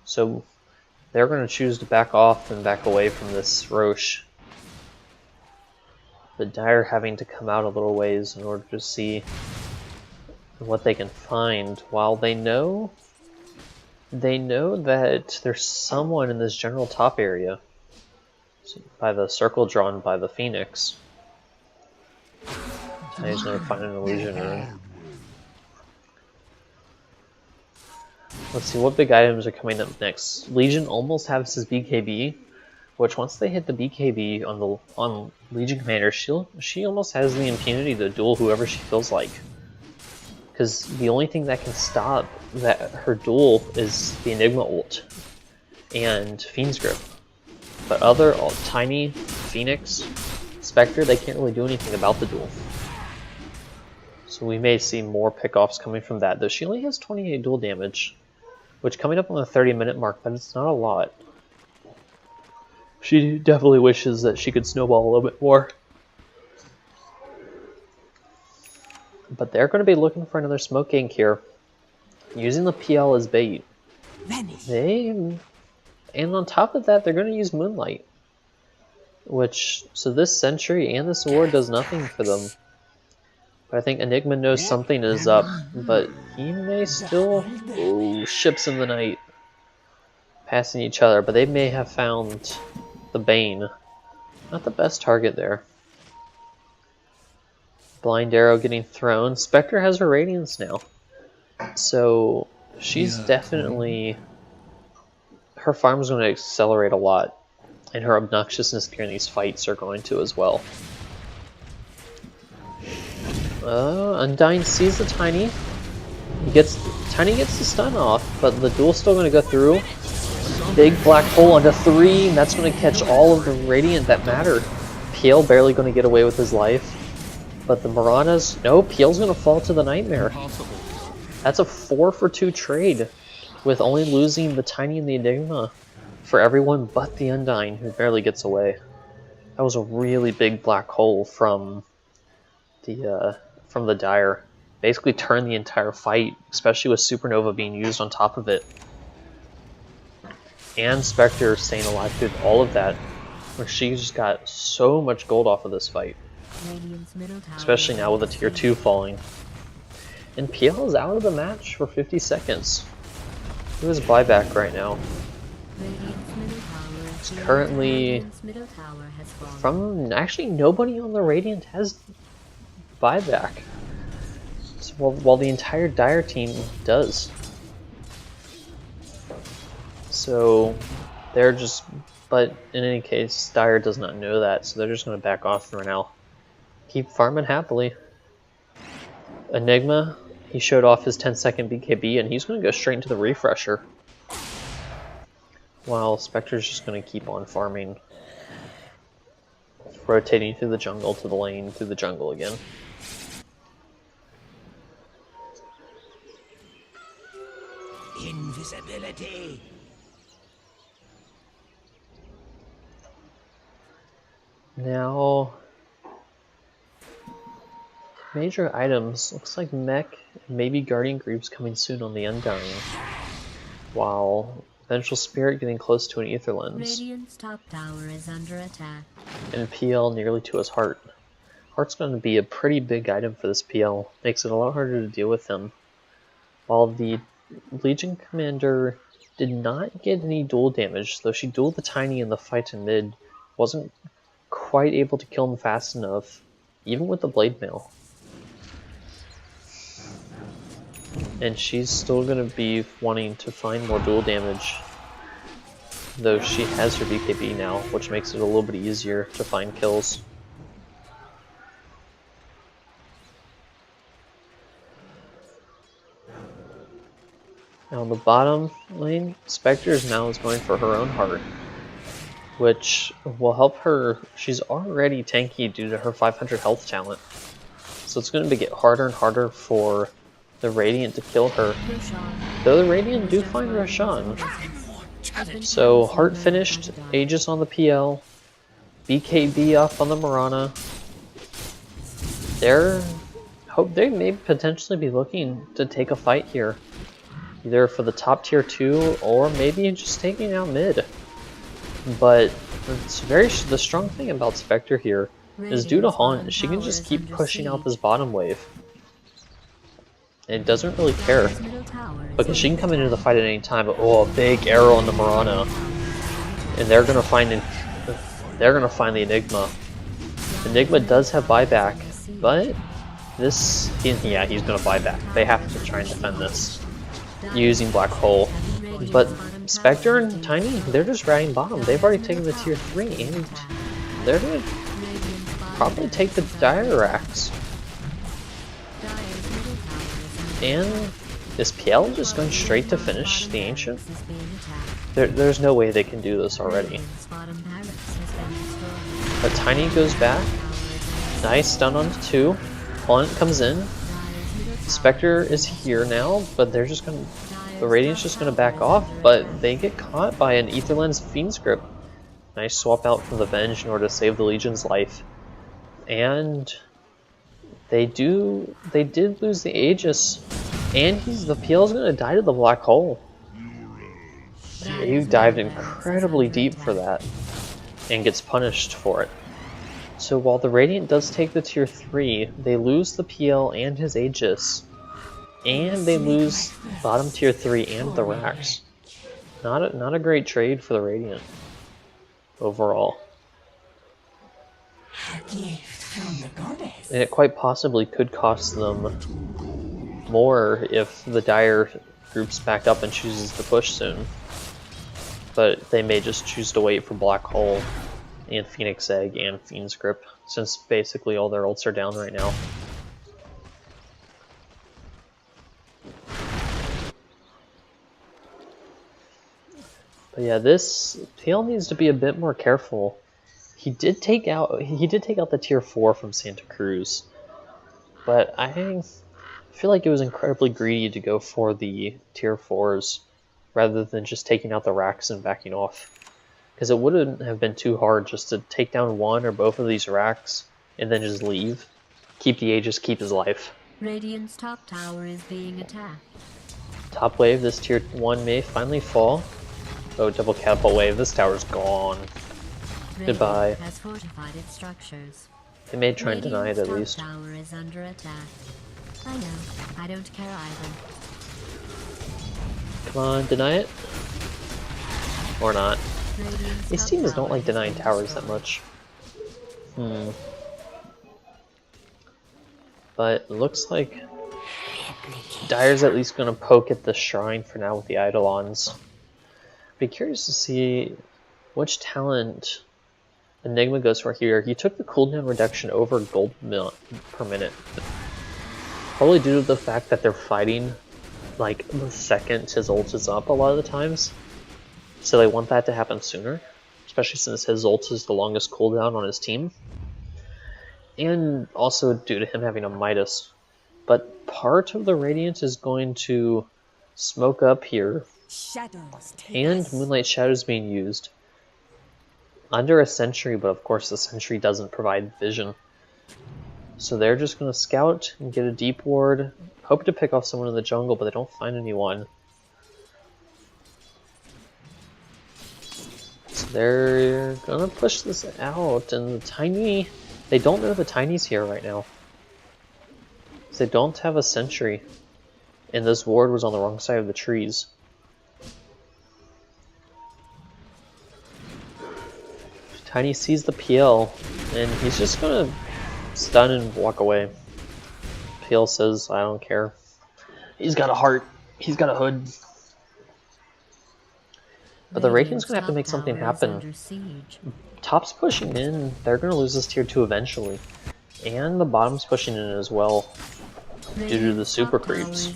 So they're going to choose to back off and back away from this Roche. But Dire having to come out a little ways in order to see what they can find, while they know that there's someone in this general top area by the circle drawn by the Phoenix. Tiny's gonna find an illusion rune. Let's see what big items are coming up next. Legion almost has his BKB, which once they hit the BKB on Legion Commander, she almost has the impunity to duel whoever she feels like. Because the only thing that can stop her duel is the Enigma ult and Fiend's Grip. But Tiny, Phoenix, Spectre, they can't really do anything about the duel. So we may see more pickoffs coming from that, though she only has 28 duel damage, which coming up on the 30-minute mark, but it's not a lot. She definitely wishes that she could snowball a little bit more. But they're going to be looking for another smoke gank here, using the PL as bait. And on top of that, they're going to use Moonlight. So this Sentry and this Ward does nothing for them. But I think Enigma knows something is up, but he may still... Oh, ships in the night. Passing each other, but they may have found the Bane. Not the best target there. Blind Arrow getting thrown. Spectre has her Radiance now. So she's definitely... Her farm's going to accelerate a lot. And her obnoxiousness during these fights are going to as well. Undying sees the Tiny. Tiny gets the stun off, but the duel's still going to go through. Big black hole onto 3, and that's going to catch all of the Radiant that matter. PL barely going to get away with his life. But the Mirana's... No, PL's going to fall to the Nightmare. That's a 4-for-2 trade, with only losing the Tiny and the Enigma for everyone but the Undying, who barely gets away. That was a really big black hole from the Dire. Basically turned the entire fight, especially with Supernova being used on top of it. And Spectre staying alive through all of that, where she just got so much gold off of this fight. Especially now with the tier 2 falling. And PL is out of the match for 50 seconds. He was buyback right now. It's currently actually nobody on the Radiant has buyback. So, while the entire Dire team does. So they're just, but in any case, Dire does not know that, so they're just going to back off for now. Keep farming happily. Enigma, he showed off his 10-second BKB, and he's going to go straight into the refresher. While Spectre's just going to keep on farming. Rotating through the jungle to the lane, through the jungle again. Invisibility. Now, major items. Looks like Mech, maybe Guardian Greaves coming soon on the Undying. While Vengeful Spirit getting close to an Aether Lens. Radiant's top tower is under attack. And PL nearly to his Heart. Heart's going to be a pretty big item for this PL. Makes it a lot harder to deal with him. While the Legion Commander did not get any duel damage, though she dueled the Tiny in the fight in mid, wasn't quite able to kill him fast enough, even with the Blade Mail. And she's still going to be wanting to find more duel damage, though she has her BKB now, which makes it a little bit easier to find kills. Now on the bottom lane, Spectre now is going for her own heart. which will help her. She's already tanky due to her 500 health talent. So it's going to get harder and harder for the Radiant to kill her. Though the Radiant do find Roshan. So Heart finished, Aegis on the PL, BKB up on the Mirana. They may potentially be looking to take a fight here. Either for the top tier 2 or maybe just taking out mid. But the strong thing about Spectre here is due to Haunt, she can just keep pushing out this bottom wave. And it doesn't really care. Because she can come into the fight at any time. Oh, a big arrow on the Mirana. And they're gonna find the Enigma. Enigma does have buyback, but he's gonna buy back. They have to try and defend this using Black Hole. But Spectre and Tiny, they're just riding bottom. They've already taken the tier 3 and they're gonna probably take the Dire Racks. And is PL just going straight to finish the Ancient? There's no way they can do this already. But Tiny goes back. Nice stun on 2. Haunt comes in. Spectre is here now, but they're just gonna. The Radiant's just gonna back off, but they get caught by an Ether Lens Fiend's Grip. Nice swap out from the Venge in order to save the Legion's life. And they did lose the Aegis. And the PL's gonna die to the Black Hole. He dived incredibly deep for that. And gets punished for it. So while the Radiant does take the tier 3, they lose the PL and his Aegis. And they lose bottom tier 3 and the Racks. Not a great trade for the Radiant overall. And it quite possibly could cost them more if the Dire groups back up and chooses to push soon. But they may just choose to wait for Black Hole and Phoenix Egg and Fiend's Grip, since basically all their ults are down right now. But yeah, this PL needs to be a bit more careful. He did take out the tier 4 from Santa Cruz, but I feel like it was incredibly greedy to go for the tier 4s rather than just taking out the Racks and backing off. Because it wouldn't have been too hard just to take down one or both of these Racks and then just leave. Keep the Aegis, keep his life. Radiant's top tower is being attacked. Top wave, this tier 1 may finally fall. Oh, double catapult wave, this tower's gone. Goodbye. Has fortified its structures. They may try and deny it at least. Top tower is under attack. I know, I don't care either. Come on, deny it. Or not. These teams don't like denying towers that much. But it looks like Dire's at least going to poke at the shrine for now with the Eidolons. Be curious to see which talent Enigma goes for here. He took the cooldown reduction over gold per minute. Probably due to the fact that they're fighting like the second his ult is up a lot of the times. So they want that to happen sooner, especially since his ult is the longest cooldown on his team. And also due to him having a Midas. But part of the Radiant is going to smoke up here. And Moonlight Shadows being used. Under a sentry, but of course the sentry doesn't provide vision. So they're just going to scout and get a deep ward. Hope to pick off someone in the jungle, but they don't find anyone. So they're gonna push this out, and the Tiny... They don't know the Tiny's here right now. They don't have a sentry. And this ward was on the wrong side of the trees. Tiny sees the PL, and he's just gonna stun and walk away. PL says, I don't care. He's got a heart. He's got a hood. But the Radiant's gonna have to make something happen. Top's pushing in. They're gonna lose this tier 2 eventually. And the bottom's pushing in as well. Due to the super creeps.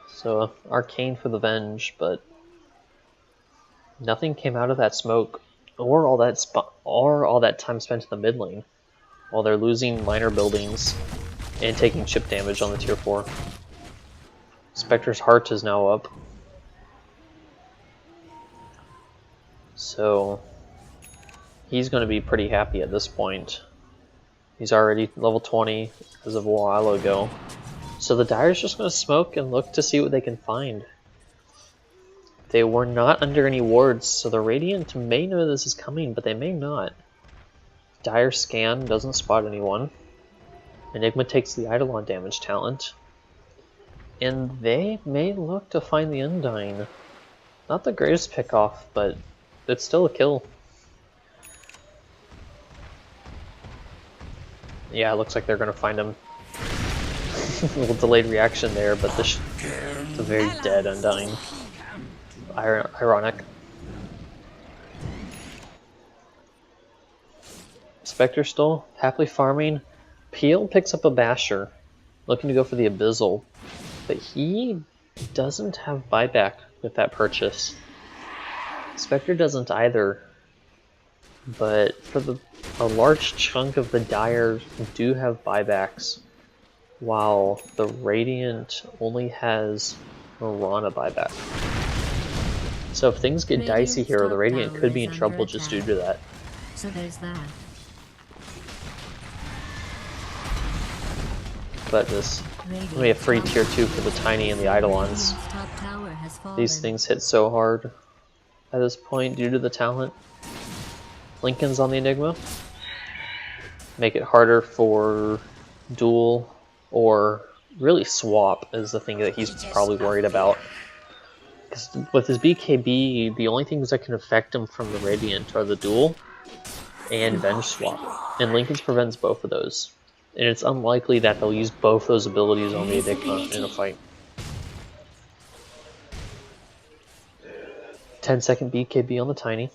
So, Arcane for the Venge, but Nothing came out of that smoke, or all that time spent in the mid lane, while they're losing minor buildings and taking chip damage on the tier 4. Spectre's heart is now up. So he's going to be pretty happy at this point. He's already level 20 as of a while ago. So the Dire's just going to smoke and look to see what they can find. They were not under any wards, so the Radiant may know this is coming, but they may not. Dire scan, doesn't spot anyone. Enigma takes the Eidolon damage talent. And they may look to find the Undying. Not the greatest pickoff, but it's still a kill. Yeah, it looks like they're going to find him. A little delayed reaction there, but it's a very dead Undying. Ironic. Spectre still happily farming. Peel picks up a Basher, looking to go for the Abyssal, but he doesn't have buyback with that purchase. Spectre doesn't either, but for a large chunk of the Dire do have buybacks, while the Radiant only has Mirana buyback. So if things get dicey here, the Radiant could be in trouble just due to that. So there's that. But this will be a free tier 2 for the Tiny and the Eidolons. These things hit so hard at this point due to the talent. Lincoln's on the Enigma. Make it harder for duel or really swap is the thing that he's probably worried about. Because with his BKB, the only things that can affect him from the Radiant are the duel and Venge Swap. And Lincoln's prevents both of those. And it's unlikely that they'll use both those abilities on the Enigma in a fight. 10-second BKB on the Tiny.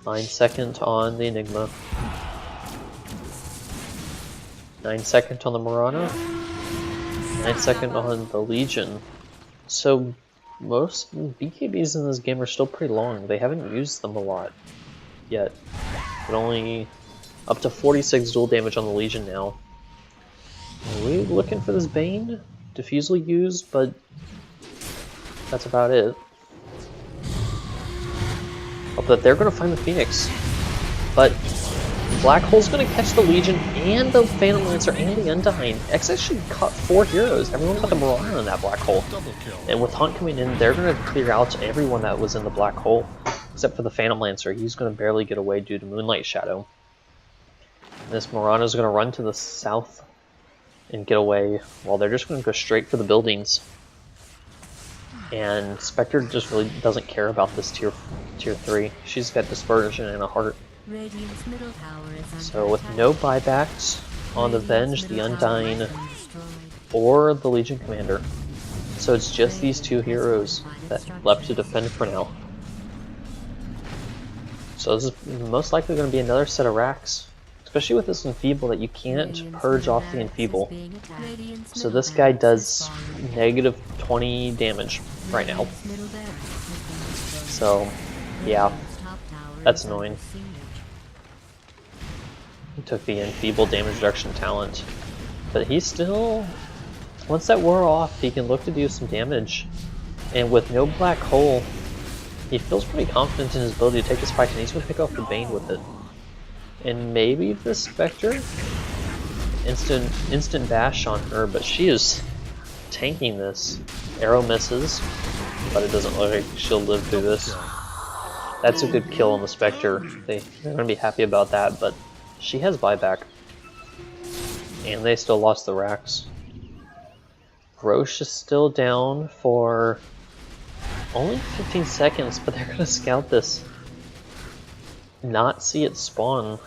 9-second on the Enigma. 9-second on the Mirana. 9-second on the Legion. So most BKBs in this game are still pretty long. They haven't used them a lot yet. But only up to 46 dual damage on the Legion now. Are we looking for this Bane? Diffusely used, but that's about it. Oh, but they're going to find the Phoenix. But Black Hole's going to catch the Legion and the Phantom Lancer and the Undying. X actually caught 4 heroes. Everyone got the Mirana in that Black Hole. And with Hunt coming in, they're going to clear out everyone that was in the Black Hole. Except for the Phantom Lancer. He's going to barely get away due to Moonlight Shadow. This Mirana is going to run to the south and get away, while they're just going to go straight for the buildings. And Spectre just really doesn't care about this tier 3. She's got Dispersion and a heart. So with no buybacks on the Venge, the Undying, or the Legion Commander. So it's just these 2 heroes that left to defend for now. So this is most likely going to be another set of racks. Especially with this Enfeeble that you can't purge off the Enfeeble. So this guy does negative 20 damage right now. So, yeah, that's annoying. He took the Enfeeble damage reduction talent. But he's still, once that wore off, he can look to do some damage. And with no Black Hole, he feels pretty confident in his ability to take this fight, and he's going to pick off the Bane with it. And maybe the Spectre? Instant bash on her, but she is tanking this. Arrow misses, but it doesn't look like she'll live through this. That's a good kill on the Spectre. They're going to be happy about that, but she has buyback. And they still lost the racks. Roche is still down for only 15 seconds, but they're going to scout this. Not see it spawn.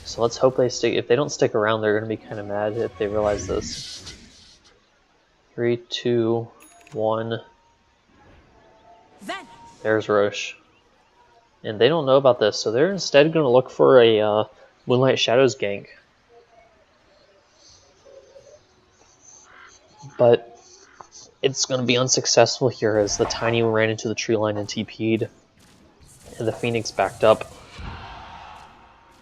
So let's hope they stick. If they don't stick around, they're going to be kind of mad if they realize this. 3, 2, 1. There's Roche. And they don't know about this, so they're instead going to look for a Moonlight Shadows gank. But it's going to be unsuccessful here as the Tiny ran into the tree line and TP'd, and the Phoenix backed up.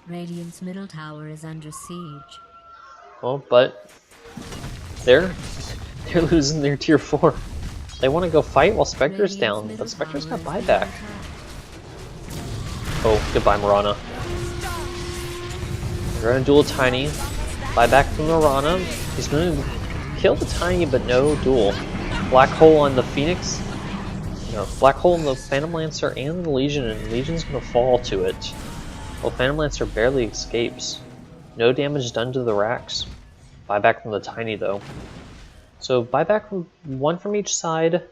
Radiant's middle tower is under siege. Oh, but they're losing their tier 4. They want to go fight while Spectre's down, but Spectre's got buyback. Oh, goodbye, Mirana. They're gonna duel Tiny. Buyback from Mirana. He's gonna kill the Tiny, but no duel. Black hole on the Phoenix. No, black hole on the Phantom Lancer and the Legion, and Legion's gonna fall to it. Well, Phantom Lancer barely escapes. No damage done to the racks. Buyback from the Tiny, though. So buyback from one from each side,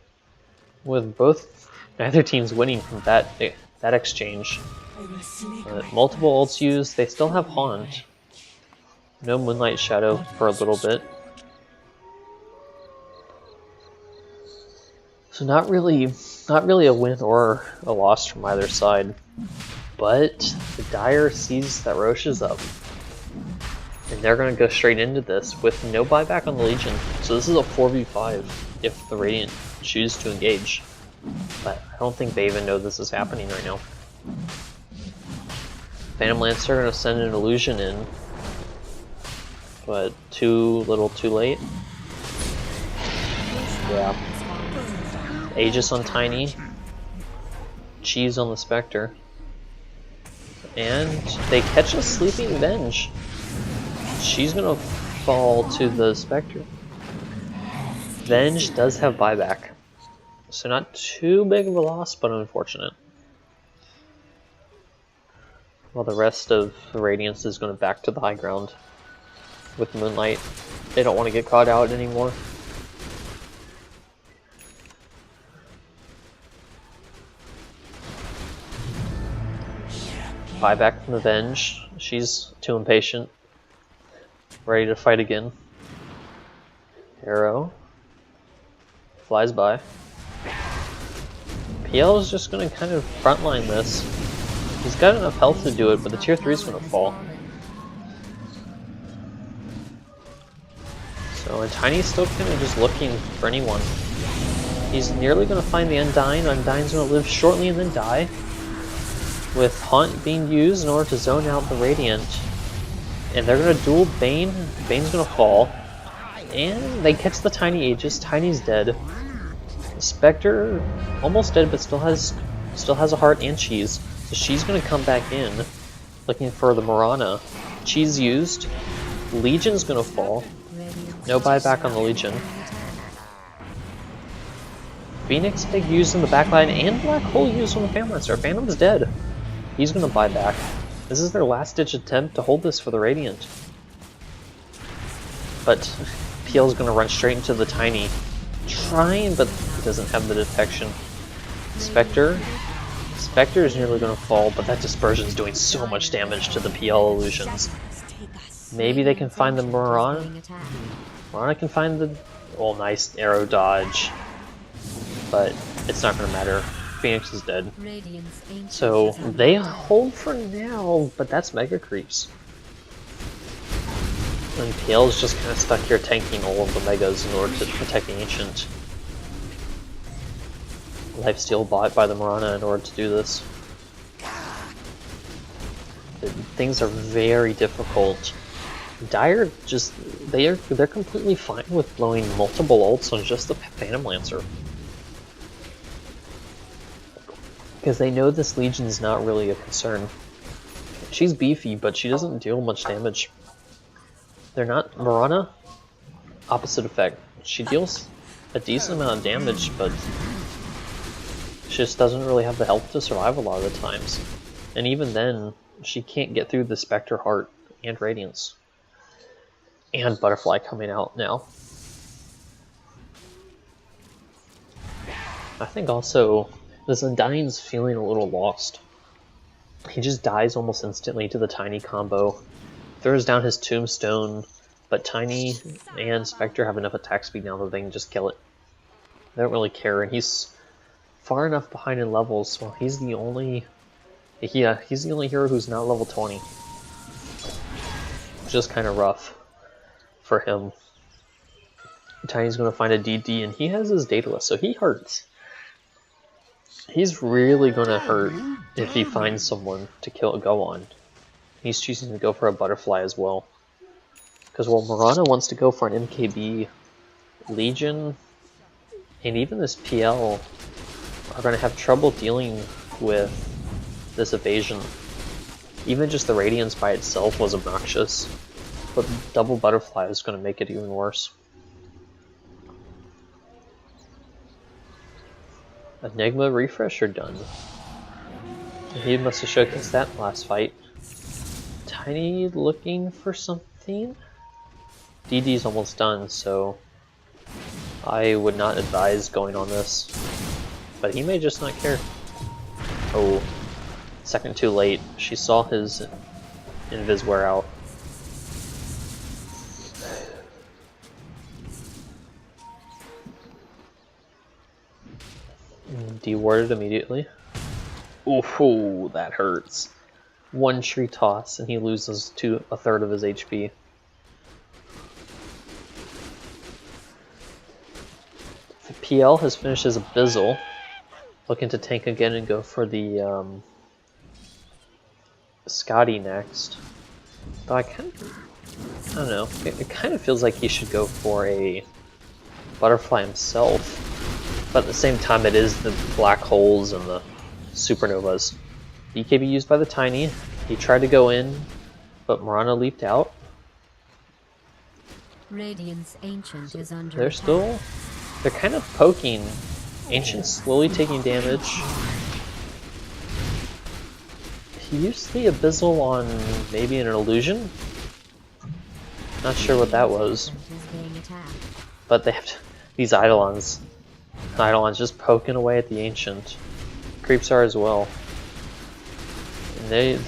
with neither team's winning from that exchange. Multiple ults used. They still have Haunt. No Moonlight Shadow for a little bit. So not really a win or a loss from either side. But the Dire sees that Roche is up. And they're going to go straight into this with no buyback on the Legion. So this is a 4v5 if the Radiant choose to engage. But I don't think they even know this is happening right now. Phantom Lancer are going to send an illusion in. But too little too late. Yeah. Aegis on Tiny. Cheese on the Spectre. And they catch a Sleeping Venge. She's gonna fall to the Spectre. Venge does have buyback. So not too big of a loss, but unfortunate. While the rest of the Radiance is gonna back to the high ground with Moonlight. They don't want to get caught out anymore. Buyback from the Venge. She's too impatient. Ready to fight again. Arrow. Flies by. PL is just going to kind of frontline this. He's got enough health to do it, but the tier 3 is going to fall. So, and Tiny's still kind of just looking for anyone. He's nearly going to find the Undying. Undying's going to live shortly and then die. With Haunt being used in order to zone out the Radiant. And they're going to duel Bane. Bane's going to fall. And they catch the Tiny Aegis. Tiny's dead. Spectre almost dead, but still has a heart and cheese. So she's going to come back in, looking for the Mirana. Cheese used. Legion's going to fall. No buyback on the Legion. Phoenix big used in the backline, and Black Hole used on the Phantom Lancer. Phantom's dead. He's going to buy back. This is their last-ditch attempt to hold this for the Radiant. But PL's going to run straight into the Tiny. Trying, but he doesn't have the detection. Spectre is nearly going to fall, but that Dispersion's doing so much damage to the PL illusions. Maybe they can find the Mirana. Mirana can find the... Oh, nice arrow dodge. But it's not going to matter. Phoenix is dead. So they hold for now, but that's Mega Creeps. And PL's just kind of stuck here tanking all of the Megas in order to protect the Ancient. Lifesteal bought by the Mirana in order to do this. Things are very difficult. Dire just... they're completely fine with blowing multiple ults on just the Phantom Lancer. Because they know this Legion's not really a concern. She's beefy, but she doesn't deal much damage. They're not... Mirana? Opposite effect. She deals a decent amount of damage, but she just doesn't really have the health to survive a lot of the times. And even then, she can't get through the Spectre Heart and Radiance. And Butterfly coming out now. I think also... this Undying's feeling a little lost. He just dies almost instantly to the Tiny combo. Throws down his Tombstone, but Tiny and Spectre have enough attack speed now that they can just kill it. They don't really care, and he's far enough behind in levels, so he's the only... yeah, he's the only hero who's not level 20. Which is kind of rough for him. Tiny's going to find a DD, and he has his Daedalus, so he hurts. He's really going to hurt if he finds someone to go on. He's choosing to go for a butterfly as well. Because while Mirana wants to go for an MKB, Legion and even this PL are going to have trouble dealing with this evasion. Even just the Radiance by itself was obnoxious, but double butterfly is going to make it even worse. Enigma refresher done. He must have showcased that last fight. Tiny looking for something? DD's almost done, so I would not advise going on this. But he may just not care. Oh, second too late. She saw his invis wear out. Dewarded immediately. Ooh, that hurts. One tree toss and he loses a third of his HP. The PL has finished his Abyssal, looking to tank again and go for the Scotty next. Though I don't know, it kind of feels like he should go for a butterfly himself, but at the same time it is the black holes and the supernovas. BKB used by the Tiny. He tried to go in, but Mirana leaped out. Radiance Ancient is under They're kind of poking. Ancient's slowly taking damage. He used the Abyssal on maybe an illusion? Not sure what that was. But they have these Eidolons. Eidolons just poking away at the Ancient. Creeps are as well. And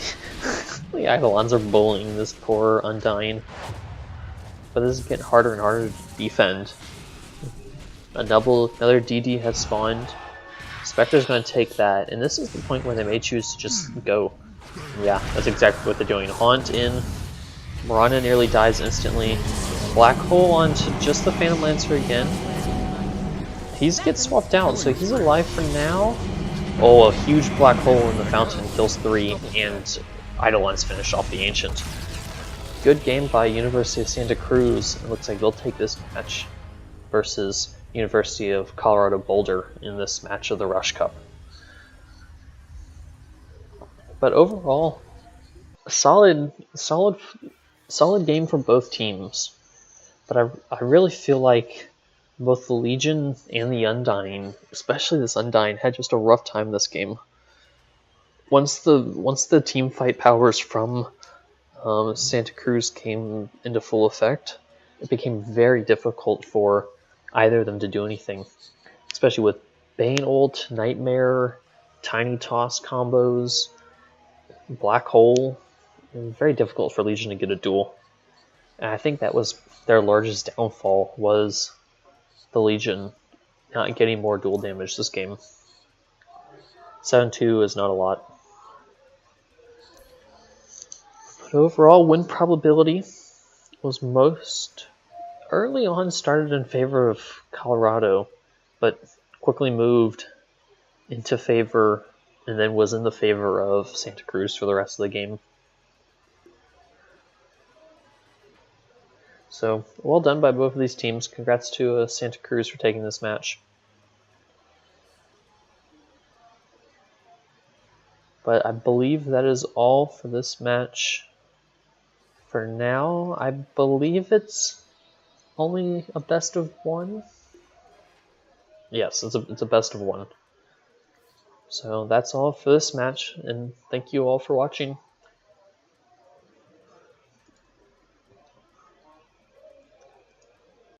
the Eidolons are bullying this poor Undying. But this is getting harder and harder to defend. Another DD has spawned. Spectre's going to take that, and this is the point where they may choose to just go. Yeah, that's exactly what they're doing. Haunt in. Mirana nearly dies instantly. Black hole onto just the Phantom Lancer again. He gets swapped out, so he's alive for now. Oh, a huge black hole in the fountain kills 3, and Eidolons finish off the Ancient. Good game by University of Santa Cruz. It looks like they'll take this match versus University of Colorado Boulder in this match of the Rush Cup. But overall, a solid game for both teams. But I really feel like both the Legion and the Undying, especially this Undying, had just a rough time this game. Once the team fight powers from Santa Cruz came into full effect, it became very difficult for either of them to do anything. Especially with Bane ult, Nightmare, Tiny Toss combos, Black Hole. It was very difficult for Legion to get a duel. And I think that was their largest downfall, was the Legion not getting more duel damage this game. 7-2 is not a lot. But overall, win probability was most early on started in favor of Colorado, but quickly moved into favor and then was in the favor of Santa Cruz for the rest of the game. So, well done by both of these teams. Congrats to Santa Cruz for taking this match. But I believe that is all for this match. For now, I believe it's only a best of one. Yes, it's a best of one. So that's all for this match, and thank you all for watching.